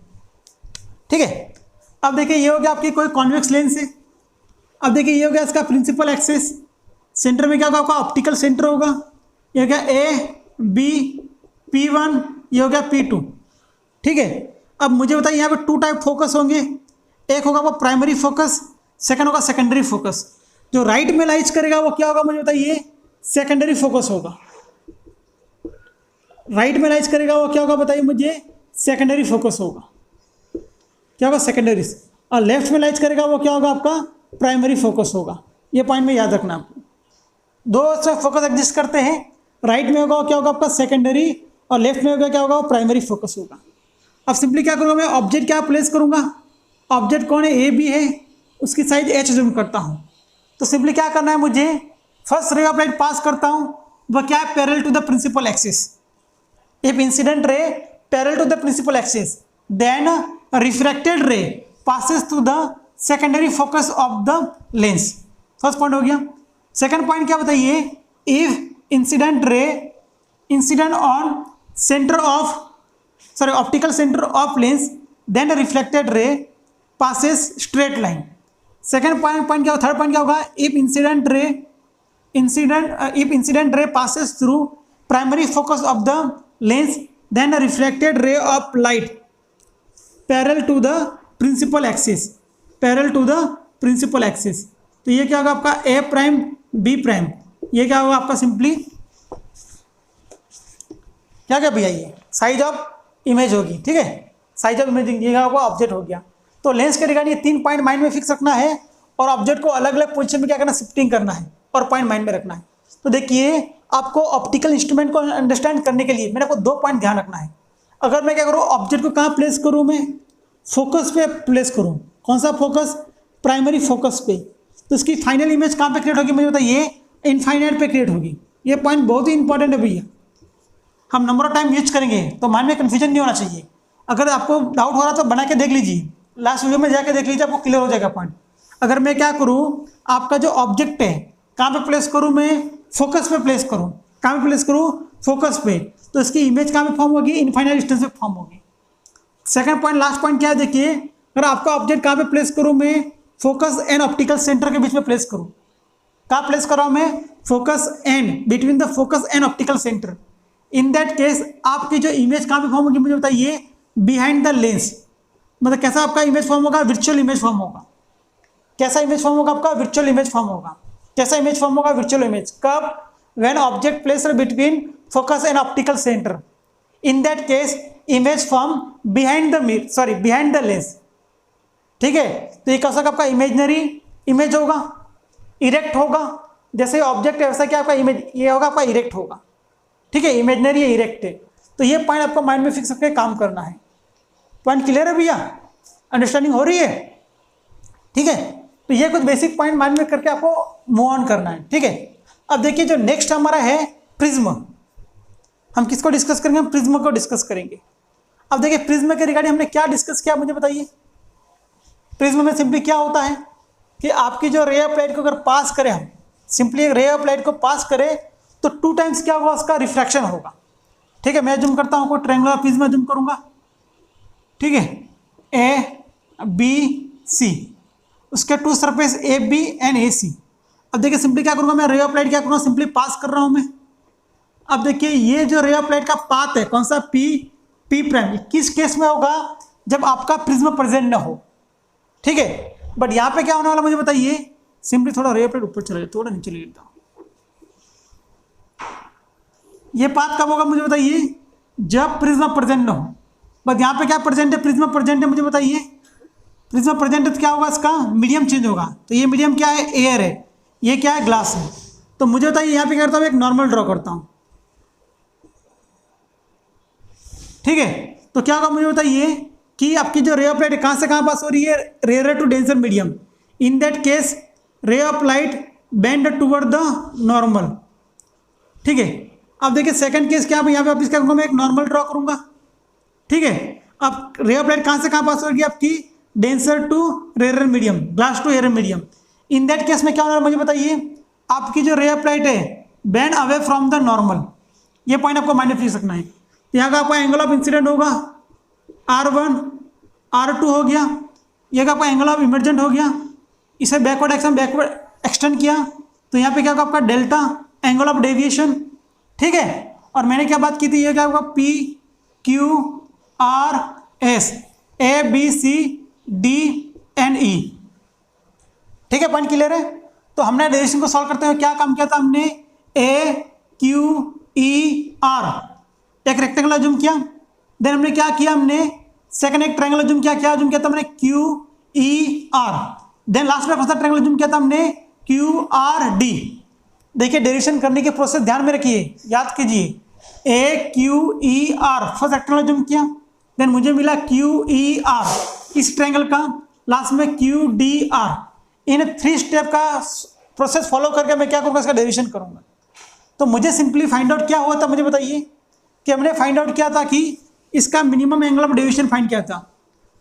ठीक है। अब देखिए ये हो गया आपकी कोई कॉन्वेक्स लेंस है। अब देखिए ये हो गया इसका प्रिंसिपल एक्सिस, सेंटर में क्या होगा आपका, ऑप्टिकल सेंटर होगा, ये हो गया ए बी P1, ये हो गया P2, ठीक है। अब मुझे बताइए यहाँ पे 2 टाइप फोकस होंगे, एक होगा वो प्राइमरी फोकस, सेकंड होगा सेकेंडरी फोकस। जो राइट में लाइज करेगा वो क्या होगा मुझे बताइए, सेकेंडरी फोकस होगा। राइट में लाइज करेगा वो क्या होगा बताइए मुझे, सेकेंडरी फोकस होगा, क्या होगा, सेकेंडरी। और लेफ्ट में लाइज करेगा वो क्या होगा आपका, प्राइमरी फोकस होगा। ये पॉइंट में याद रखना आपको, 2 से फोकस एग्जिस्ट करते हैं, राइट में होगा क्या होगा आपका, सेकेंडरी, और लेफ्ट में होगा क्या होगा, प्राइमरी फोकस होगा। अब सिंपली क्या करूँगा मैं, ऑब्जेक्ट क्या प्लेस करूँगा, ऑब्जेक्ट कौन है, ए बी है, उसकी साइज H जूम करता हूँ। तो सिंपली क्या करना है मुझे, first ray of light pass करता हूँ, वह क्या है, parallel to the principal axis. If incident ray parallel to the principal axis, then refracted ray passes through the secondary focus of the lens. First point हो गया। Second point क्या बताइए, if incident ray incident on centre of optical centre of lens, then reflected ray passes straight line. Second point क्या, third point क्या होगा, if incident ray passes through primary focus of the lens, then reflected ray of light parallel to the principal axis, parallel to the principal axis. तो ये क्या होगा आपका ए prime B prime, ये क्या होगा आपका सिंपली क्या क्या भैया, ये साइज ऑफ इमेज होगी, ठीक है, साइज ऑफ इमेज, ये आपका ऑब्जेक्ट हो गया। तो लेंस के रिगार्डिंग ये 3 पॉइंट माइंड में फिक्स रखना है, और ऑब्जेक्ट को अलग अलग पोजीशन में क्या करना, शिफ्टिंग करना है, और पॉइंट माइंड में रखना है। तो देखिए आपको ऑप्टिकल इंस्ट्रूमेंट को अंडरस्टैंड करने के लिए मेरे को 2 पॉइंट ध्यान रखना है। अगर मैं क्या करूँ, ऑब्जेक्ट को कहाँ प्लेस करूँ, मैं फोकस पे प्लेस करूँ, कौन सा फोकस, प्राइमरी फोकस पे, तो इसकी फाइनल इमेज कहाँ पे क्रिएट होगी मुझे बताइए, इनफाइनाइट पे क्रिएट होगी। ये पॉइंट बहुत ही इंपॉर्टेंट है भैया, हम नंबर ऑफ टाइम यूज करेंगे तो माइंड में कन्फ्यूजन नहीं होना चाहिए। अगर आपको डाउट हो रहा तो बना के देख लीजिए, लास्ट वीडियो में जाके देख लीजिए, आपको क्लियर हो जाएगा पॉइंट। अगर मैं क्या करूँ, आपका जो ऑब्जेक्ट है कहाँ पे प्लेस करूँ, मैं फोकस पे प्लेस करूँ, कहाँ पे प्लेस करूँ, फोकस पे, तो इसकी इमेज कहाँ पे फॉर्म होगी, इनफाइनाइट डिस्टेंस पे फॉर्म होगी। सेकंड पॉइंट, लास्ट पॉइंट क्या है देखिए, अगर आपका ऑब्जेक्ट कहाँ पे प्लेस करूँ, मैं फोकस एंड ऑप्टिकल सेंटर के बीच में प्लेस करूँ, कहाँ प्लेस कर रहा हूँ मैं, focus and, between the focus and optical centre. In that case आपकी जो इमेज कहाँ पे फॉर्म होगी मुझे बताइए, बिहाइंड द लेंस। मतलब कैसा आपका इमेज फॉर्म होगा, वर्चुअल इमेज फॉर्म होगा। कैसा इमेज फॉर्म होगा आपका, वर्चुअल इमेज फॉर्म होगा। कैसा इमेज फॉर्म होगा, वर्चुअल इमेज। कब, when object placed between focus and optical centre, in that case image form behind the lens, ठीक है। तो ये कैसा आपका इमेजनरी इमेज होगा, इरेक्ट होगा, जैसे ऑब्जेक्ट है वैसा क्या आपका इमेज, ये होगा आपका इरेक्ट होगा, ठीक है, इमेजनरी है, इरेक्ट है। तो ये पॉइंट आपको माइंड में फिक्स करके काम करना है। पॉइंट क्लियर है भैया, अंडरस्टैंडिंग हो रही है, ठीक है। तो ये कुछ बेसिक पॉइंट माइंड में करके आपको मूव ऑन करना है, ठीक है। अब देखिए जो नेक्स्ट हमारा है प्रिज्म, हम किसको डिस्कस करेंगे, हम प्रिज्म को डिस्कस करेंगे। अब देखिए प्रिज्म के रिगार्डिंग हमने क्या डिस्कस किया मुझे बताइए। प्रिज्म में सिंपली क्या होता है कि आपकी जो रे ऑफ लाइट को अगर पास करें, हम सिंपली एक रे ऑफ लाइट को पास करें तो 2 टाइम्स क्या होगा, उसका रिफ्रैक्शन होगा, ठीक है। मैं जूम करता हूँ, कोई ट्रायंगुलर प्रिज्म जूम करूंगा, ठीक है, ए बी सी, उसके 2 सरफेस ए बी एंड ए सी। अब देखिए सिंपली क्या करूंगा मैं, रे ऑफ लाइट क्या करूंगा, सिंपली पास कर रहा हूं मैं। अब देखिए ये जो रे ऑफ लाइट का पाथ है कौन सा, पी पी प्राइम, किस केस में होगा, जब आपका प्रिज्म प्रेजेंट ना हो, ठीक है। बट यहाँ पे क्या होने वाला मुझे बताइए, सिंपली थोड़ा रे ऑफ लाइट ऊपर चला जाए, थोड़ा नीचे ले लेता हूँ। ये पाथ कब होगा मुझे बताइए, जब प्रिज्म प्रेजेंट ना हो। बट यहाँ पे क्या प्रेजेंट है, प्रिज्म प्रेजेंट है, मुझे बताइए प्रिज्म प्रेजेंट है तो क्या होगा, इसका मीडियम चेंज होगा। तो ये मीडियम क्या है, एयर है, ये क्या है, ग्लास है। तो मुझे बताइए यहाँ पे क्या करता हूँ, एक नॉर्मल ड्रॉ करता हूँ, ठीक है। तो क्या होगा मुझे बताइए कि आपकी जो रे ऑफ लाइट कहाँ से कहाँ पास हो रही है, rare to denser medium. In that case ray of light bend toward the normal, ठीक है। अब देखिए सेकंड केस क्या, यहाँ पे वापस क्या करूँगा, मैं एक नॉर्मल ड्रॉ करूँगा, ठीक है। अब रे ऑफ लाइट कहाँ से कहाँ पास होगी, आपकी denser to rare medium, glass to air medium. In that case में क्या होना है मुझे बताइए, आपकी जो रे ऑफ लाइट है bend away from the normal, ये पॉइंट आपको माइंड में रख सकना है। यहाँ का आपका एंगल ऑफ इंसिडेंट होगा R1, R2 हो गया, ये का आपका एंगल ऑफ इमर्जेंट हो गया, इसे बैकवर्ड एक्सटेंड किया तो यहाँ पे क्या होगा आपका डेल्टा एंगल ऑफ डेविएशन, ठीक है। और मैंने क्या बात की थी, ये क्या होगा P Q R S A B C D and E, ठीक है। पॉइंट क्लियर है। तो हमने डेविएशन को सॉल्व करते हुए क्या काम किया था, हमने A Q E R एक रेक्टेंगुलर जूम किया, देन हमने क्या किया, हमने सेकंड एक ट्रायंगुलर जूम किया, क्या जूम किया था हमने, Q E R, then last में कौन सा ट्रायंगुलर जूम किया था हमने, Q R D। देखिए डेरिवेशन करने के प्रोसेस ध्यान में रखिए, याद कीजिए, A Q E R first rectangular zoom किया, देन मुझे मिला Q E R इस ट्रायंगल का, लास्ट में Q D R। इन 3 स्टेप का प्रोसेस फॉलो करके मैं क्या करूँगा, इसका डेरिवेशन करूँगा। तो मुझे सिंपली फाइंड आउट क्या हुआ था मुझे बताइए, कि हमने फाइंड आउट किया था कि इसका minimum angle of deviation find किया था,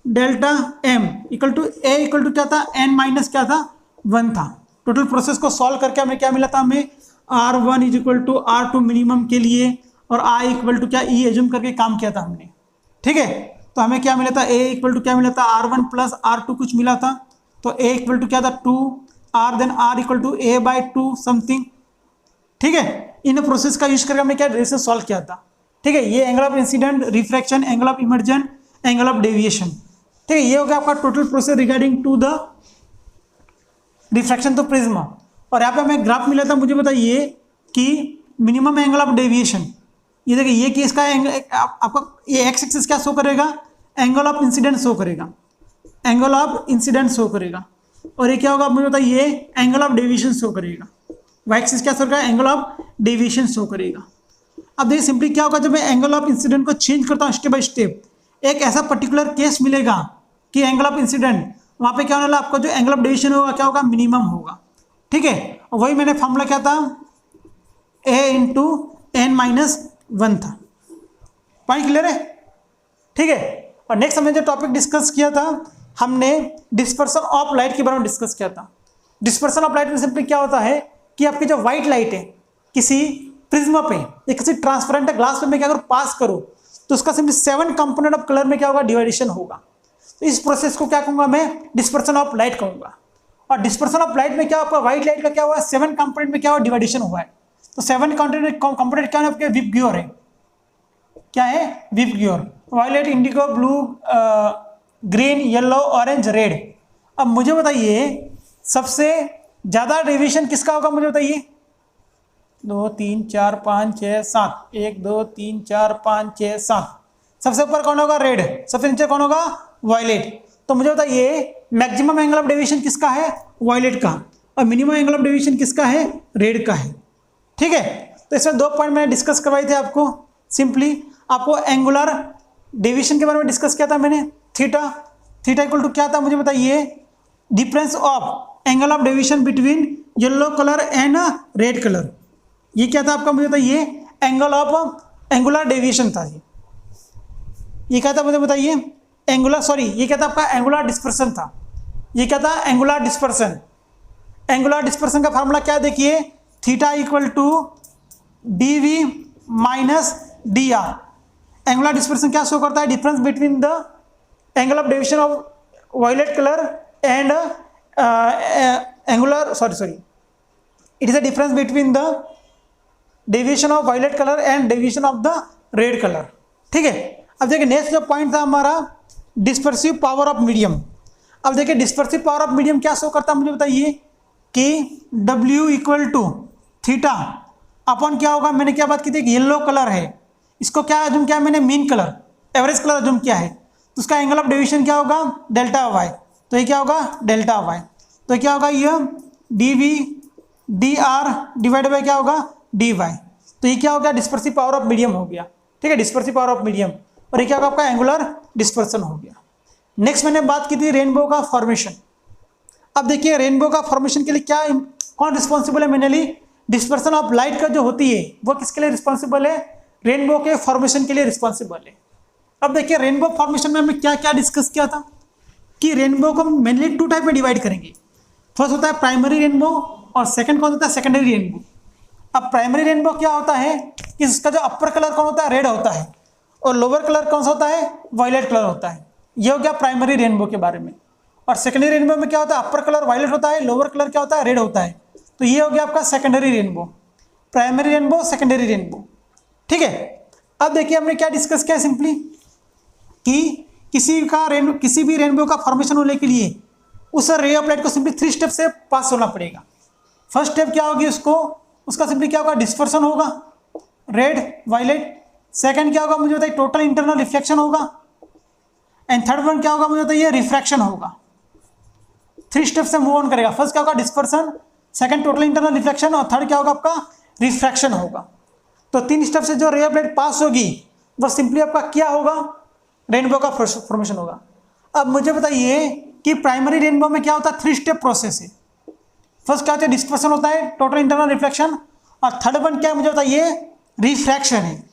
delta m equal to a equal to क्या था, एन माइनस क्या था, 1 था। टोटल प्रोसेस को सॉल्व करके हमें क्या मिला था, हमें R1 is equal to R2 minimum के लिए और I इक्वल टू क्या E एज्यूम करके काम किया था हमने, ठीक है। तो हमें क्या मिला था, A इक्वल टू क्या मिला था, R1 प्लस R2 कुछ मिला था, तो A इक्वल टू क्या था 2 R, then R equal to A/2 something, ठीक है। इन प्रोसेस का यूज करके हमने क्या डेरिवेशन सॉल्व किया था, ठीक है। ये angle of incident, refraction, angle of emergent, angle of deviation, ठीक है। ये हो गया आपका total process regarding to the refraction to prism. और यहाँ पे हमें ग्राफ मिला था, मुझे बताइए कि मिनिमम एंगल ऑफ डेविएशन, ये देखिए ये कि इसका आपका ये एक्स एक्सिस क्या शो करेगा, एंगल ऑफ इंसिडेंट शो करेगा, एंगल ऑफ इंसिडेंट शो करेगा, और ये क्या होगा मुझे बताइए, एंगल ऑफ डेविएशन शो करेगा। वाई एक्सिस क्या शो करेगा, एंगल ऑफ डेविएशन शो करेगा। अब देखिए सिंपली क्या होगा, जब मैं एंगल ऑफ इंसिडेंट को चेंज करता हूँ स्टेप बाय स्टेप, एक ऐसा पर्टिकुलर केस मिलेगा कि एंगल ऑफ इंसिडेंट, वहाँ पे क्या होने वाला, आपका जो एंगल ऑफ डेविएशन होगा क्या होगा, मिनिमम होगा, ठीक है। और वही मैंने फॉर्मूला क्या था, A इंटू एन माइनस 1 था। पॉइंट क्लियर है, ठीक है। और नेक्स्ट हमने जो टॉपिक डिस्कस किया था, हमने डिस्पर्सन ऑफ लाइट के बारे में डिस्कस किया था। डिस्पर्सन ऑफ लाइट में सिंपली क्या होता है कि आपकी जो व्हाइट लाइट है किसी प्रिज्म पे या किसी ट्रांसपेरेंट ग्लास पे मैं क्या करूँ, पास करूँ, तो उसका सिंपली 7 कंपोनेंट ऑफ कलर में क्या होगा, डिवाइडेशन होगा। तो इस प्रोसेस को क्या कहूँगा मैं, डिस्पर्सन ऑफ लाइट कहूँगा। और डिस्पर्सन ऑफ लाइट में क्या होगा, व्हाइट लाइट का क्या हुआ, 7 कंपोनेंट में क्या हुआ, डिवाइडेशन हुआ है। तो 7 कंपोनेंट क्या है आपके, विबग्योर है, क्या है, VIBGYOR, violet, indigo, blue, green, yellow, orange, red. अब मुझे बताइए सबसे ज़्यादा डेविएशन किसका होगा, मुझे बताइए, 2 3 4 5 6 7, 1 2 3 4 5 6 7। सबसे ऊपर कौन होगा, रेड, सबसे नीचे कौन होगा, वायलेट। तो मुझे बताइए मैक्सिमम एंगल ऑफ डेविएशन किसका है, वायलेट का, और मिनिमम एंगल ऑफ डेविएशन किसका है, रेड का है, ठीक है। तो इसमें 2 पॉइंट मैंने डिस्कस करवाए थे आपको। सिंपली आपको एंगुलर डेविएशन के बारे में डिस्कस किया था मैंने, थीटा इक्वल टू क्या था मुझे बताइए, difference of angle of deviation between yellow colour and red colour. ये क्या था आपका, मुझे बताइए, एंगल ऑफ एंगुलर डेविएशन था। ये क्या था मुझे बताइए, ये क्या था आपका, एंगुलर डिस्पर्सन था। ये क्या था, एंगुलर डिस्पर्सन। एंगुलर डिस्पर्सन का फार्मूला क्या देखिए, theta equal to D V minus D R. Angular dispersion क्या शो करता है, difference between the angle of deviation of violet colour and it is a difference between the deviation of violet colour and deviation of the red colour. ठीक है, अब देखिए next जो point था हमारा, डिस्पर्सिव पावर ऑफ मीडियम। अब देखिए dispersive power of medium क्या शो करता है, मुझे बताइए कि W इक्वल टू थीटा अपन क्या होगा, मैंने क्या बात की थी, येलो कलर है, इसको क्या अजूम किया मैंने, mean colour, average colour assume किया है, तो उसका एंगल ऑफ डेविएशन क्या होगा, डेल्टा वाई। तो ये क्या होगा, डेल्टा वाई। तो क्या होगा, ये D V D R divide by क्या होगा, डी वाई। तो ये क्या हो गया, डिस्पर्सिव पावर ऑफ मीडियम हो गया। ठीक है, डिस्पर्सिव पावर ऑफ मीडियम, और ये क्या होगा आपका, एंगुलर डिस्पर्सन हो गया। नेक्स्ट मैंने बात की थी रेनबो का फॉर्मेशन। अब देखिए रेनबो का फॉर्मेशन के लिए क्या, कौन रिस्पॉन्सिबल है, मेनली डिस्पर्सन ऑफ लाइट का जो होती है वो किसके लिए रिस्पॉन्सिबल है, रेनबो के फॉर्मेशन के लिए रिस्पॉन्सिबल है। अब देखिए रेनबो फॉर्मेशन में हमने क्या क्या डिस्कस किया था कि रेनबो को मेनली 2 टाइप में डिवाइड करेंगे। फर्स्ट होता है प्राइमरी रेनबो और सेकंड कौन होता है, सेकेंडरी रेनबो। अब प्राइमरी रेनबो क्या होता है कि इसका जो अपर कलर कौन होता है, रेड होता है, और लोअर कलर कौन सा होता है, वायलेट कलर होता है। ये हो गया प्राइमरी रेनबो के बारे में। और सेकेंडरी रेनबो में क्या होता है, अपर कलर वायलेट होता है, लोअर कलर क्या होता है, रेड होता है। तो ये हो गया आपका secondary rainbow, primary rainbow, secondary rainbow. ठीक है, अब देखिए हमने क्या डिस्कस किया सिंपली कि किसी भी रेनबो का फॉर्मेशन होने के लिए उस रे ऑफ लाइट को सिंपली 3 स्टेप से पास होना पड़ेगा। फर्स्ट स्टेप क्या होगी, उसका सिंपली क्या होगा, डिस्पर्सन होगा, रेड वायलेट। सेकंड क्या होगा मुझे बताइए, टोटल इंटरनल रिफ्लेक्शन होगा, एंड थर्ड वन क्या होगा मुझे बताइए, रिफ्रैक्शन होगा। 3 स्टेप से मूव ऑन करेगा। फर्स्ट क्या होगा, dispersion, second total internal reflection, और थर्ड क्या होगा आपका, रिफ्रैक्शन होगा। तो 3 स्टेप से जो रे ऑफ लाइट पास होगी वो सिंपली आपका क्या होगा, रेनबो का फॉर्मेशन होगा। अब मुझे बताइए कि प्राइमरी रेनबो में क्या होता है, 3 स्टेप प्रोसेस है। फर्स्ट क्या होता है, डिस्पर्सन होता है, टोटल इंटरनल रिफ्लेक्शन, और थर्ड वन क्या है मुझे बताइए, रिफ्रैक्शन है।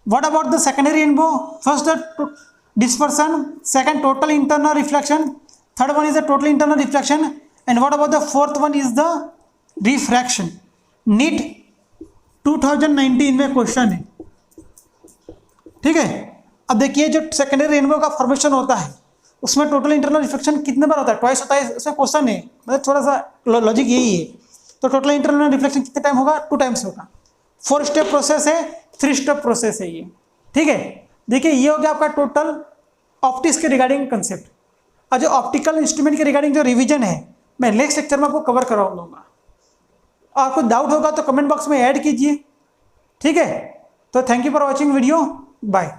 What about the secondary rainbow, first dispersion, second total internal reflection, third one is the total internal reflection, and what about the fourth one is the refraction. NEET 2019 में question है। ठीक है, अब देखिए जो सेकेंडरी रेनबो का formation होता है उसमें टोटल इंटरनल रिफ्लेक्शन कितने बार होता है, ट्वाइस होता है। इसमें क्वेश्चन है, मतलब थोड़ा सा लॉजिक यही है। तो टोटल इंटरनल रिफ्लेक्शन कितने टाइम होगा, 2 टाइम्स होगा। 4 स्टेप प्रोसेस है, 3 स्टेप प्रोसेस है ये। ठीक है, देखिए ये हो गया आपका टोटल ऑप्टिक्स के रिगार्डिंग कंसेप्ट। और जो ऑप्टिकल इंस्ट्रूमेंट के रिगार्डिंग जो रिवीजन है मैं नेक्स्ट लेक्चर में आपको कवर करवा दूंगा। और कुछ डाउट होगा तो कमेंट बॉक्स में ऐड कीजिए। ठीक है, तो thank you for watching video, bye.